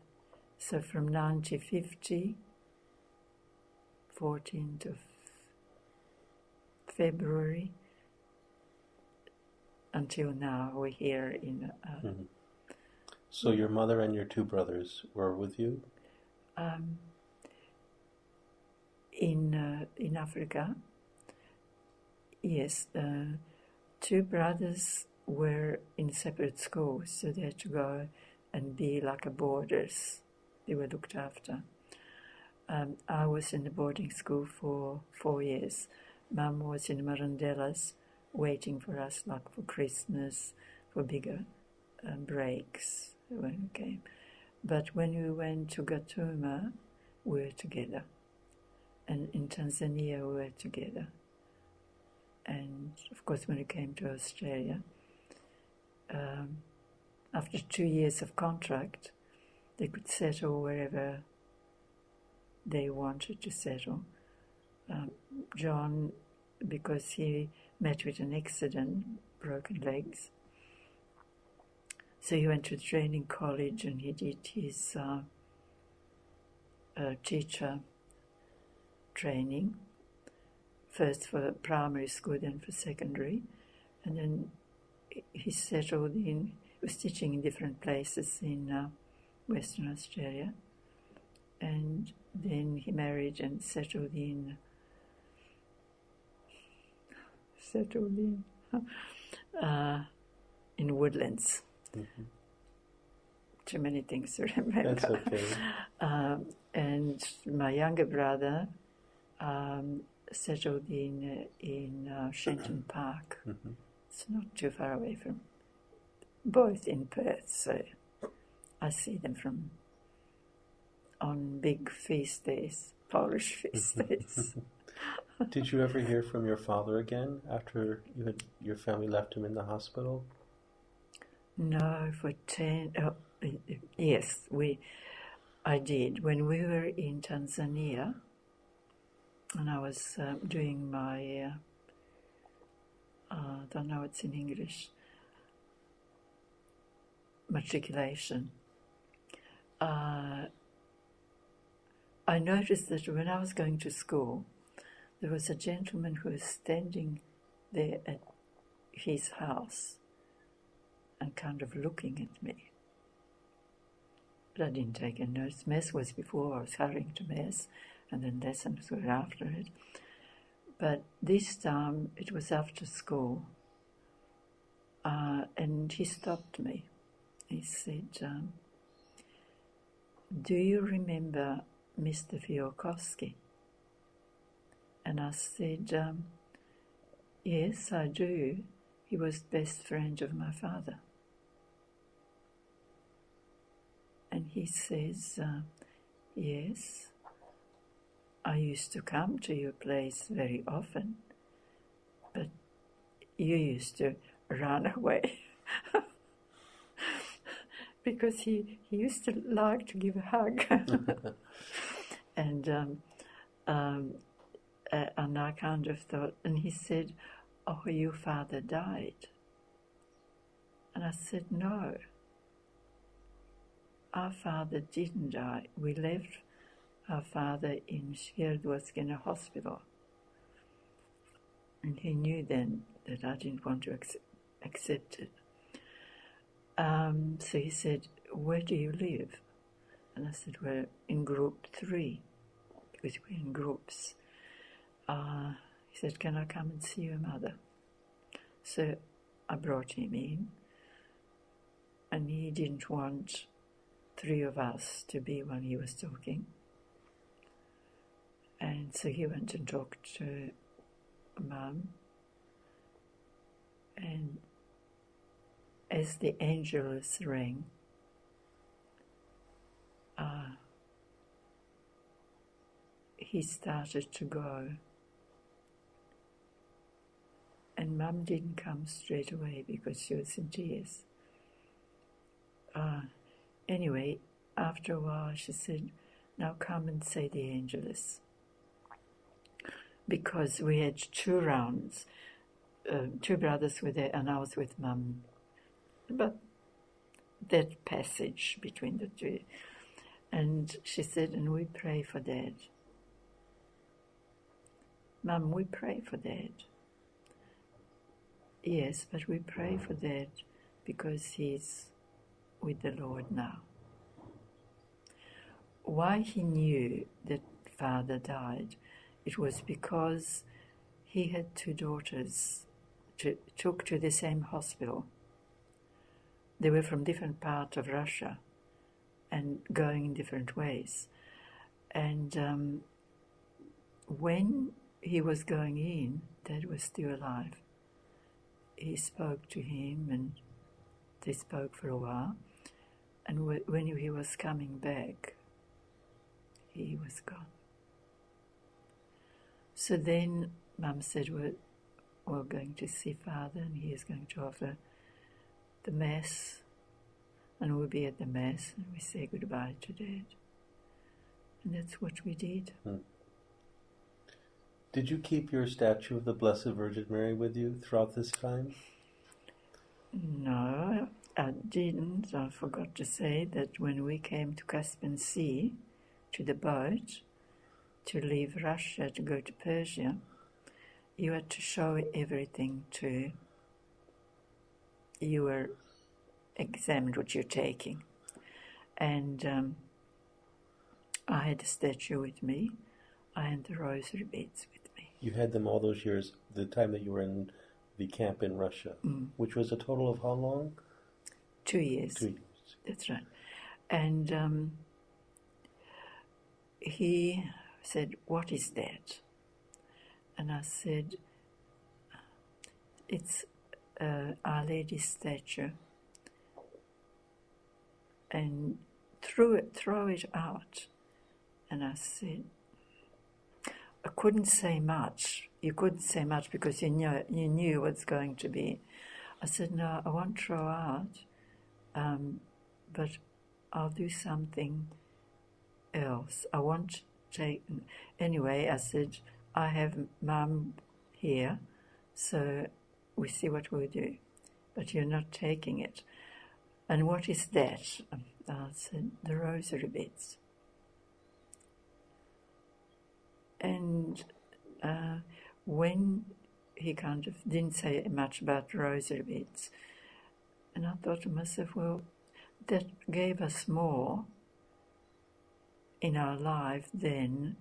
So from 1950, 14th of February, until now, we're here in... So your mother and your two brothers were with you? In Africa, yes. Two brothers were in separate schools, so they had to go and be like a boarders. They were looked after. I was in the boarding school for 4 years. Mum was in Marandellas, waiting for us, like for Christmas, for bigger breaks when we came. But when we went to Gatuma, we were together. And in Tanzania, we were together. And, of course, when we came to Australia, after 2 years of contract, they could settle wherever they wanted to settle. John, because he met with an accident, broken legs, so he went to training college and he did his teacher training, first for primary school, then for secondary, and then he settled in, he was teaching in different places in Western Australia, and then he married and settled in Woodlands. Mm-hmm. Too many things to remember. That's okay. And my younger brother settled in Shenton Park. Mm-hmm. It's not too far away from, both in Perth, so I see them on big feast days, Polish feast days. Did you ever hear from your father again after your family left him in the hospital? No, for 10... yes, I did. When we were in Tanzania, and I was doing my... I don't know what's in English. Matriculation. I noticed that when I was going to school, there was a gentleman who was standing there at his house and kind of looking at me. But I didn't take a notice. Mess was before, I was hurrying to mess, and then lessons were after it. But this time it was after school, and he stopped me. He said, do you remember Mr. Fiorkowski? And I said, yes, I do. He was best friend of my father. And he says, yes, I used to come to your place very often, but you used to run away. Because he used to like to give a hug. And I kind of thought, and he said, oh, your father died. And I said, no, our father didn't die. We left our father in Siberia hospital. And he knew then that I didn't want to accept it. So he said, where do you live? And I said, we're in group 3, because we're in groups. He said, can I come and see your mother? So I brought him in, and he didn't want 3 of us to be when he was talking. And so he went and talked to Mum, and as the Angelus rang, he started to go. And Mum didn't come straight away because she was in tears. Anyway, after a while she said, now come and say the Angelus. Because we had 2 rounds. 2 brothers were there and I was with Mum. But that passage between the 2. And she said, and we pray for Dad. Mum, we pray for Dad. Yes, but we pray for Dad because he's with the Lord now. Why he knew that Father died, it was because he had 2 daughters took to the same hospital. They were from different parts of Russia and going in different ways. And when he was going in, Dad was still alive. He spoke to him and they spoke for a while. And when he was coming back, he was gone. So then Mum said, we're going to see Father and he is going to offer the Mass, and we'll be at the Mass and we say goodbye to Dad. And that's what we did. Did you keep your statue of the Blessed Virgin Mary with you throughout this time? No, I didn't. I forgot to say that when we came to Caspian Sea, to the boat, to leave Russia to go to Persia, you had to show everything to... You were examined what you're taking. And I had the statue with me. I had the rosary beads with me. You had them all those years, the time that you were in the camp in Russia, which was a total of how long? 2 years. 2 years. That's right. And he said, what is that? And I said, it's Our Lady's statue. And throw it out. And I said, I couldn't say much. You couldn't say much because you knew what's going to be. I said, no, I won't throw out, but I'll do something else. I won't take... Anyway, I said, I have Mum here, so we see what we'll do. But you're not taking it. And what is that? I said, the rosary beads. And when he kind of didn't say much about rosary beads, and I thought to myself, well, that gave us more in our life than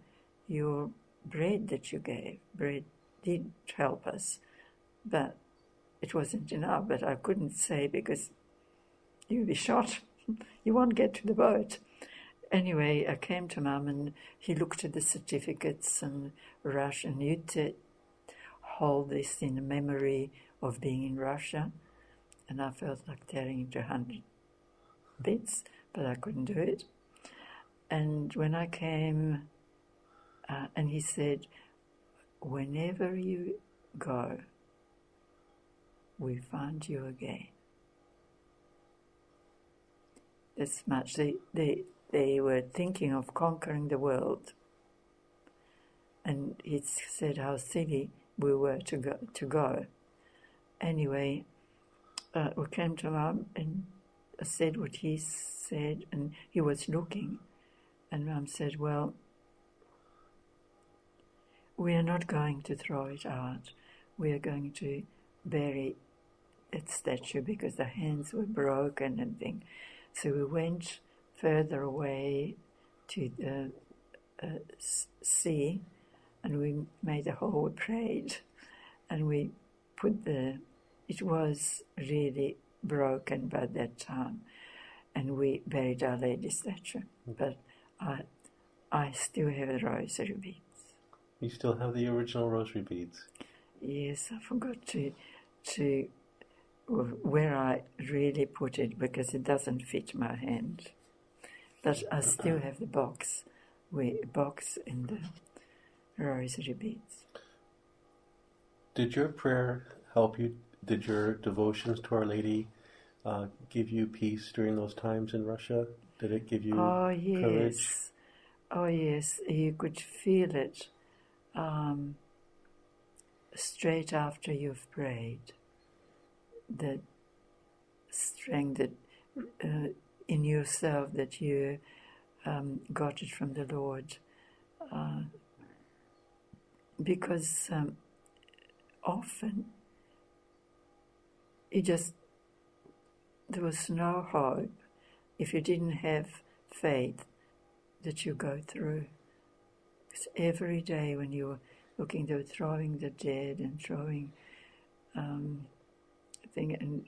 your bread that you gave. Bread did help us, but it wasn't enough. But I couldn't say because you'll be shot. You won't get to the boat. Anyway, I came to Mum and he looked at the certificates and Russia, and you hold this in the memory of being in Russia. And I felt like tearing into 100 bits, but I couldn't do it. And when I came, and he said, whenever you go, we find you again. That's much. They were thinking of conquering the world. And he said how silly we were to go. Anyway, we came to Mum and I said what he said, and he was looking. And Mum said, well, we are not going to throw it out. We are going to bury that statue because the hands were broken and things. So we went further away to the sea, and we made a hole, we prayed, and we put it was really broken by that time, and we buried Our Lady statue. But I still have the rosary beads. You still have the original rosary beads? Yes, I forgot to where I really put it because it doesn't fit my hand. But I still have the box and the rosary beads. Did your prayer help you? Did your devotions to Our Lady give you peace during those times in Russia? Did it give you courage? Oh yes, you could feel it straight after you've prayed. The strength that in yourself that you got it from the Lord, because often there was no hope if you didn't have faith that you go through. Because every day when you were looking, they were throwing the dead and throwing thing, and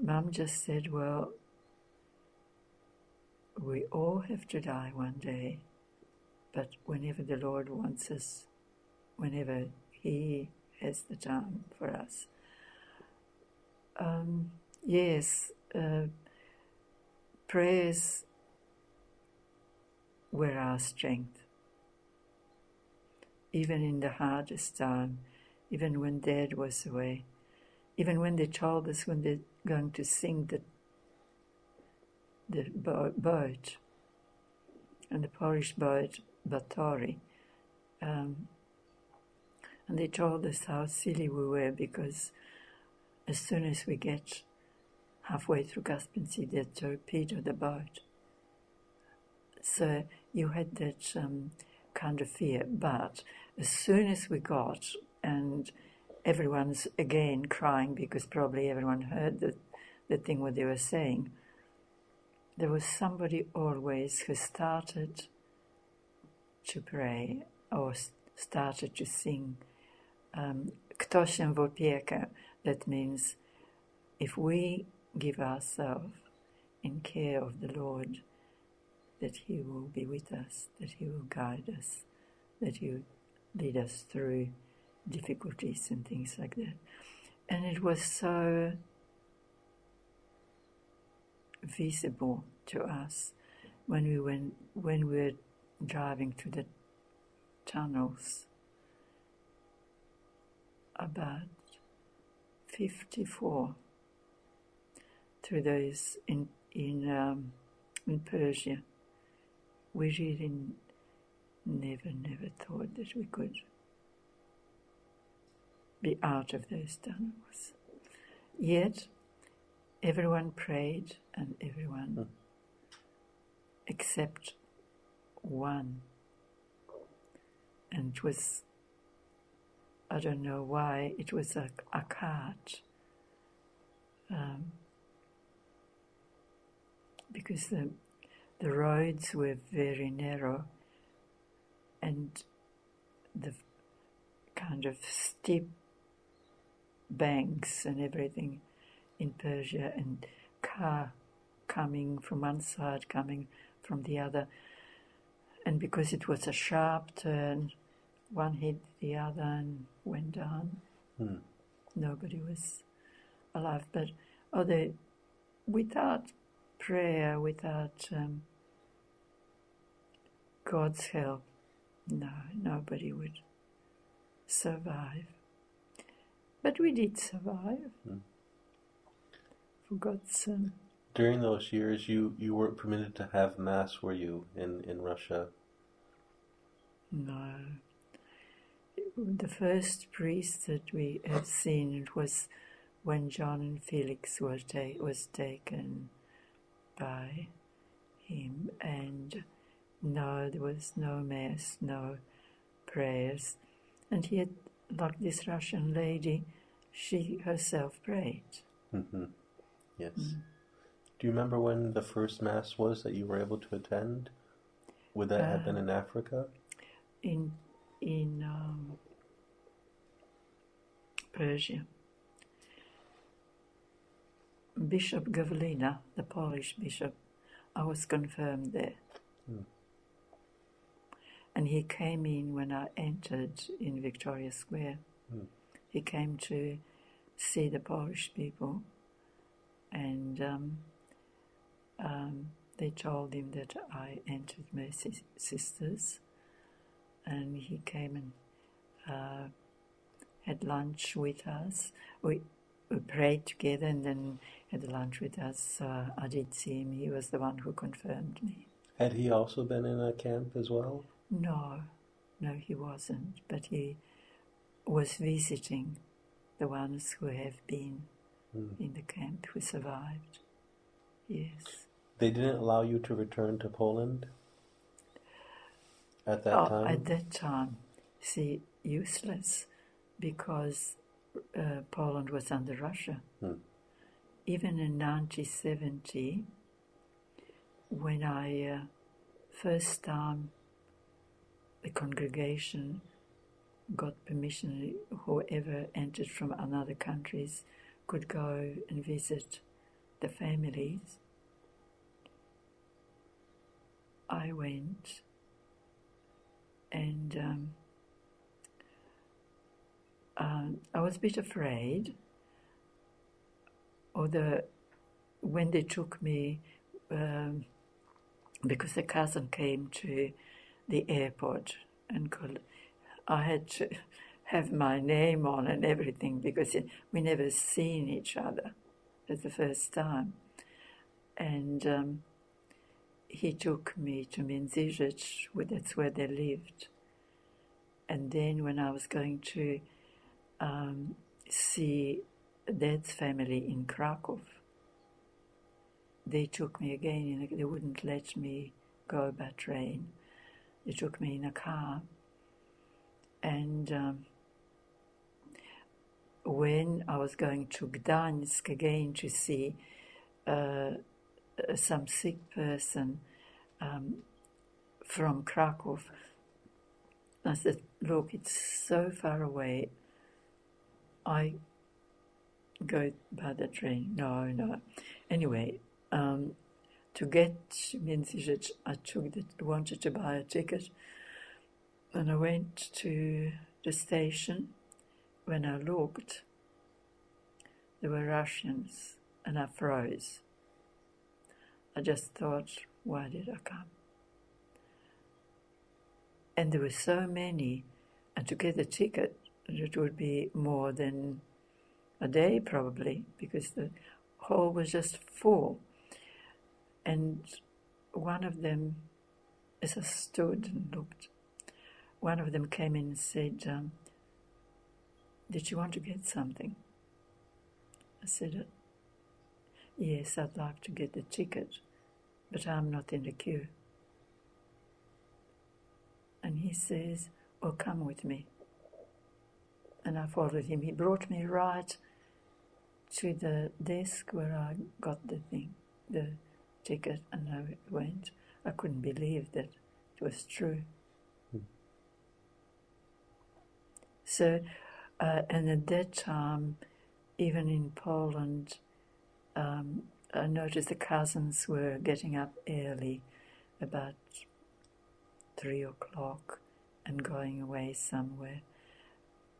Mum just said, well, we all have to die one day, but whenever the Lord wants us, whenever He has the time for us. Yes, prayers were our strength. Even in the hardest time, even when Dad was away, even when they told us when they're going to sink the boat, and the Polish boat, Batory, and they told us how silly we were because as soon as we get halfway through Kasprzyk, they torpedo the boat. So you had that kind of fear, but as soon as we got, and everyone's again crying because probably everyone heard the thing what they were saying, there was somebody always who started to pray or started to sing Kto się w opiekę. That means if we give ourselves in care of the Lord, that He will be with us, that He will guide us, that He will lead us through difficulties and things like that. And it was so visible to us when we were driving through the tunnels, about 54 through those in Persia. We really never thought that we could be out of those tunnels. Yet everyone prayed, and everyone except one. And it was, I don't know why, it was a cart. Because the roads were very narrow and the kind of steep banks and everything in Persia, and car coming from one side, coming from the other. And because it was a sharp turn, one hit the other and went down. Nobody was alive. But without prayer, without God's help, no, nobody would survive. But we did survive. For God's During those years, you weren't permitted to have Mass, were you, in Russia? No. The first priest that we have seen, it was when John and Felix was taken by him, and no, there was no Mass, no prayers. And he had, like this Russian lady, she herself prayed. Yes. Do you remember when the first Mass was that you were able to attend? Would that have been in Africa? In Persia. Bishop Gawlina, the Polish bishop, I was confirmed there. And he came in when I entered in Victoria Square. He came to see the Polish people, and they told him that I entered Mercy Sisters, and he came and had lunch with us. We prayed together and then had lunch with us. I did see him. He was the one who confirmed me. Had he also been in a camp as well? No, he wasn't. But he was visiting the ones who have been in the camp, who survived. Yes. They didn't allow you to return to Poland at that time? At that time, see, useless, because Poland was under Russia. Even in 1970, when I first time the congregation got permission, whoever entered from other countries could go and visit the families. I went, and I was a bit afraid, although when they took me, because the cousin came to the airport and I had to have my name on and everything, because we never seen each other. It's the first time. And he took me to Minzijic, that's where they lived. And then when I was going to see Dad's family in Krakow, they took me again, they wouldn't let me go by train. They took me in a car. And when I was going to Gdańsk again to see some sick person from Krakow, I said, look, it's so far away. I go by the train. No. Anyway, to get to Minzijic, I wanted to buy a ticket, and I went to the station. When I looked, there were Russians, and I froze. I just thought, why did I come? And there were so many, and to get a ticket, it would be more than a day probably, because the hall was just full. And one of them, as I stood and looked, one of them came in and said, did you want to get something? I said, yes, I'd like to get the ticket, but I'm not in the queue. And he says, well, come with me. And I followed him. He brought me right to the desk where I got the ticket, and I went. I couldn't believe that it was true. So, and at that time, even in Poland, I noticed the cousins were getting up early about 3 o'clock and going away somewhere.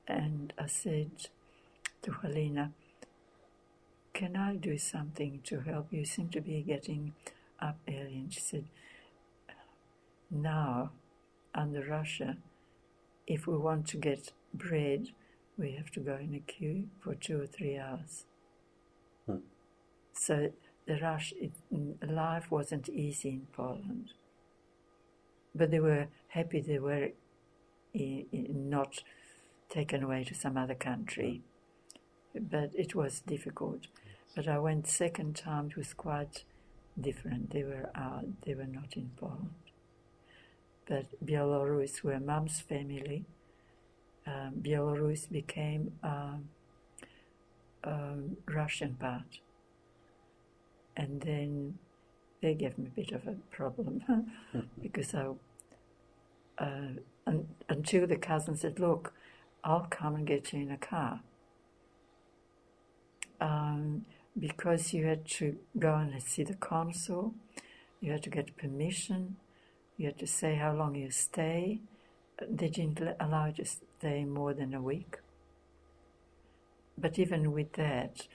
And I said to Helena, can I do something to help you? You seem to be getting up early. And she said, now, under Russia, if we want to get bread, we have to go in a queue for 2 or 3 hours. So the life wasn't easy in Poland. But they were happy they were not taken away to some other country. But it was difficult. But I went second time, it was quite different. They were out, they were not in Poland. But Belarus were Mum's family. Belarus became Russian part. And then they gave me a bit of a problem because until the cousin said, look, I'll come and get you in a car. Because you had to go and see the consul, you had to get permission, you had to say how long you stay. They didn't allow you to stay more than a week. But even with that,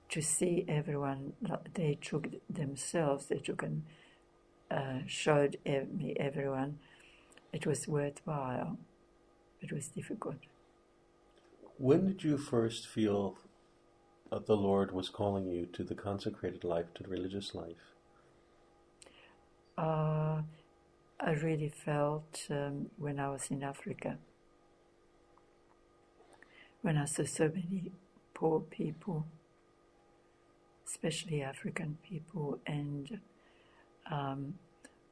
to see everyone, they took themselves, they took and showed me everyone. It was worthwhile. It was difficult. When did you first feel that the Lord was calling you to the consecrated life, to the religious life? I really felt when I was in Africa, when I saw so many poor people, especially African people, and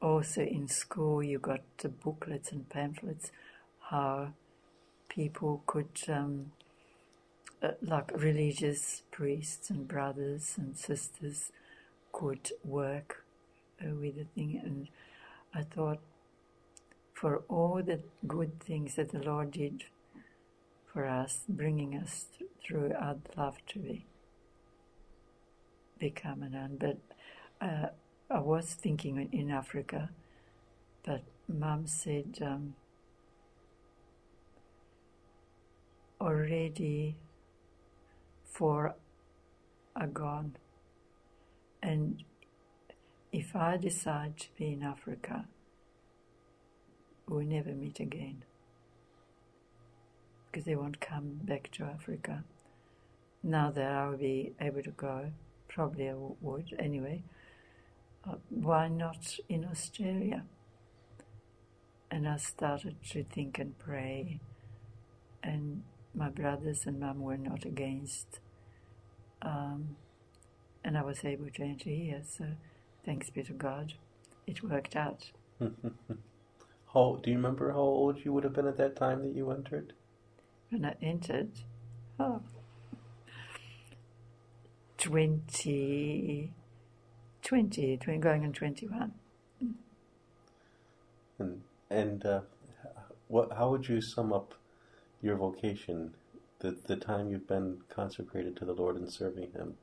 also in school you got the booklets and pamphlets how people could, like religious priests and brothers and sisters could work with the thing. And I thought, for all the good things that the Lord did for us, bringing us through, I'd love to become a nun. But I was thinking in Africa, but Mum said already 4 are gone. And if I decide to be in Africa, we'll never meet again. Because they won't come back to Africa. Now that I'll be able to go, probably I would anyway. Why not in Australia? And I started to think and pray. And my brothers and Mum were not against. And I was able to enter here, so thanks be to God, it worked out. Do you remember how old you would have been at that time that you entered? When I entered, 20, going on 21. And how would you sum up your vocation, the time you've been consecrated to the Lord and serving Him?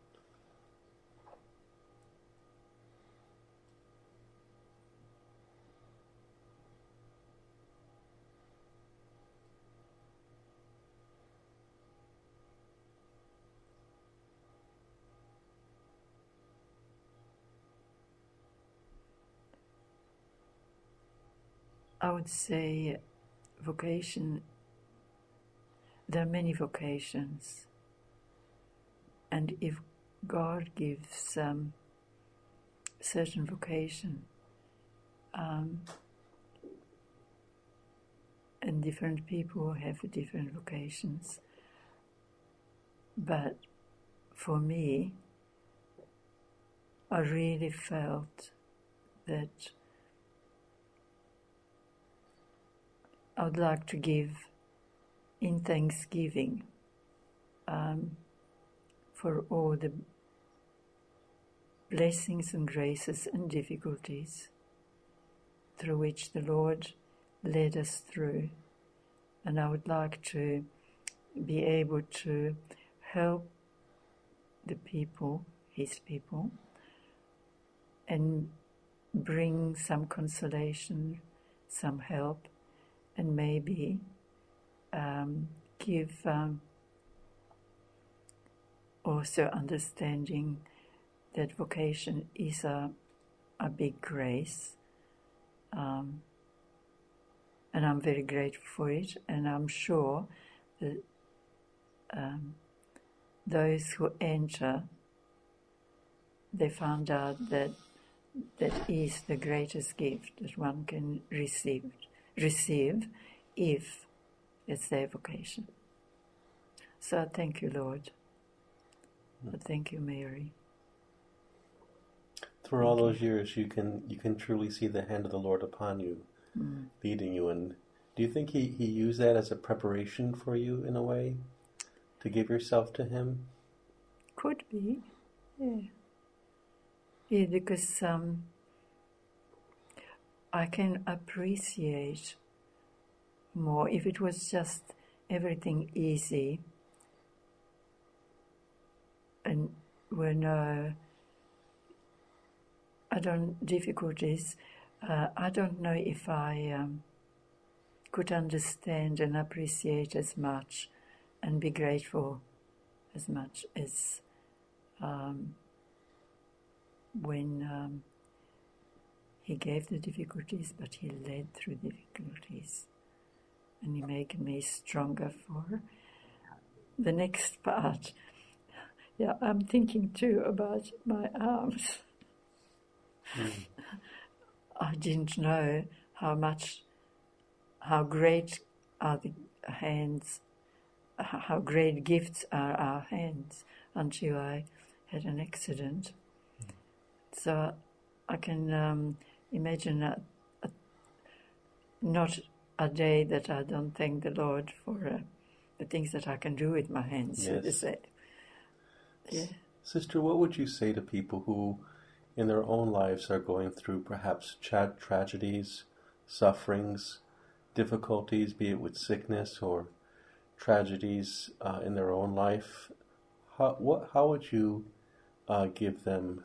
I would say vocation, there are many vocations, and if God gives certain vocation, and different people have different vocations, but for me, I really felt that I would like to give in thanksgiving for all the blessings and graces and difficulties through which the Lord led us through. And I would like to be able to help the people, His people, and bring some consolation, some help, and maybe give also understanding that vocation is a big grace. And I'm very grateful for it, and I'm sure that those who enter, they found out that is the greatest gift that one can receive if it's their vocation. So thank you, Lord. Thank you, Mary. Through all those years, you can truly see the hand of the Lord upon you, leading you. And do you think he used that as a preparation for you in a way, to give yourself to Him? Could be, yeah. Yeah, because I can appreciate more. If it was just everything easy and were no difficulties, I don't know if I could understand and appreciate as much and be grateful as much as when He gave the difficulties, but He led through difficulties. And He made me stronger for the next part. Yeah, I'm thinking too about my arms. I didn't know how great are the hands, how great gifts are our hands until I had an accident. So I can imagine not a day that I don't thank the Lord for the things that I can do with my hands, so to say. Yeah. Sister, what would you say to people who in their own lives are going through perhaps tragedies, sufferings, difficulties, be it with sickness or tragedies in their own life? How would you give them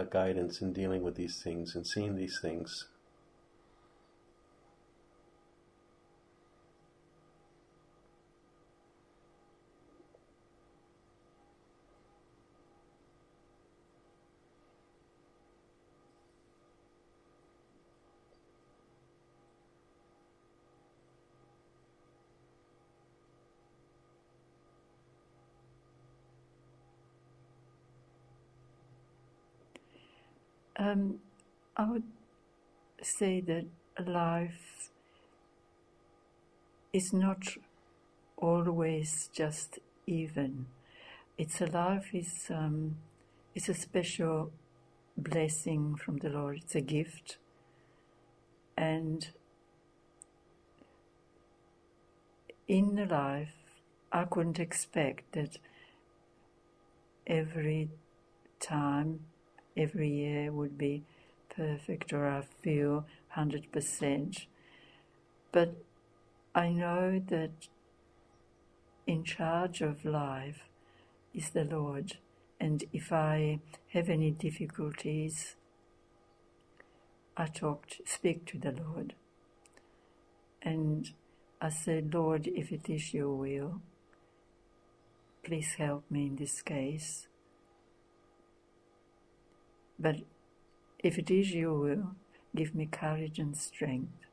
guidance in dealing with these things and seeing these things? I would say that life is not always just even. It's a a special blessing from the Lord. It's a gift, and in the life, I couldn't expect that every time, every year would be perfect, or I feel 100%. But I know that in charge of life is the Lord, and if I have any difficulties, I speak to the Lord, and I said, Lord, if it is your will, please help me in this case. But if it is your will, give me courage and strength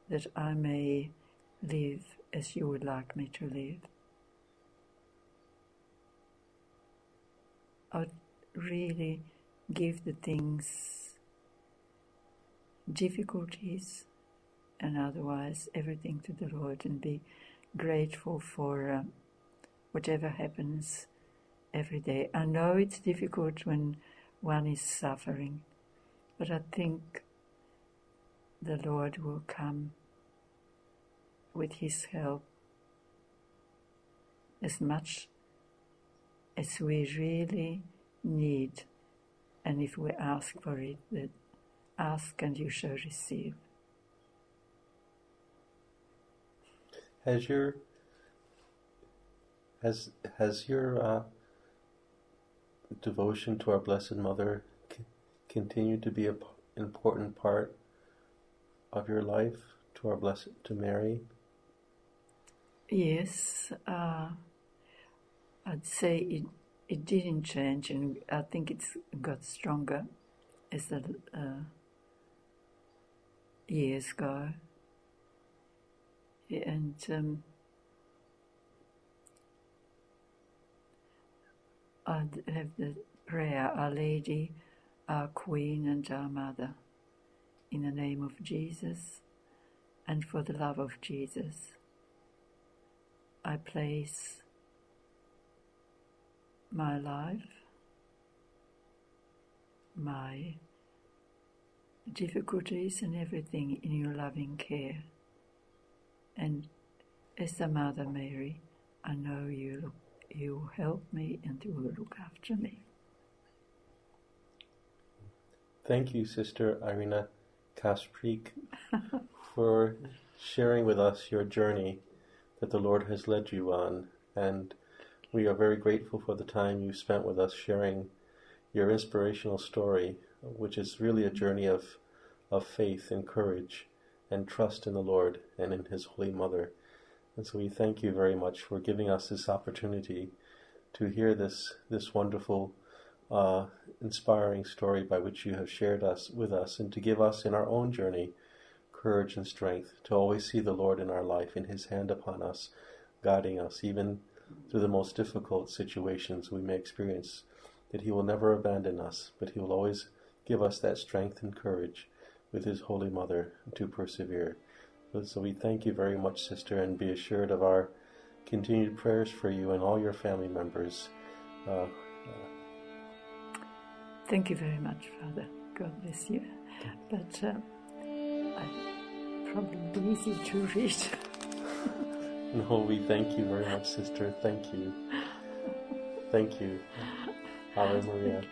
that I may live as you would like me to live. I would really give the things, difficulties and otherwise, everything to the Lord, and be grateful for whatever happens every day. I know it's difficult when one is suffering, but I think the Lord will come with His help as much as we really need, and if we ask for it, that ask and you shall receive. Has your devotion to our Blessed Mother continue to be an important part of your life to our Blessed, to Mary? Yes, I'd say it didn't change, and I think it's got stronger as the years go. And I'd have the prayer, Our Lady, our Queen and our Mother, in the name of Jesus and for the love of Jesus, I place my life, my difficulties and everything in your loving care. And as the Mother Mary, I know you help me and you will look after me. Thank you, Sister Irena Kasprzyk, for sharing with us your journey that the Lord has led you on. And we are very grateful for the time you spent with us sharing your inspirational story, which is really a journey of faith and courage and trust in the Lord and in His Holy Mother. And so we thank you very much for giving us this opportunity to hear this wonderful, inspiring story by which you have shared with us, and to give us in our own journey courage and strength to always see the Lord in our life, in His hand upon us, guiding us even through the most difficult situations we may experience, that He will never abandon us, but He will always give us that strength and courage with His Holy Mother to persevere. So we thank you very much, Sister, and be assured of our continued prayers for you and all your family members. Thank you very much, Father. God bless you. But I'm probably easy to read. No, we thank you very much, Sister. Thank you. Thank you. Ave Maria.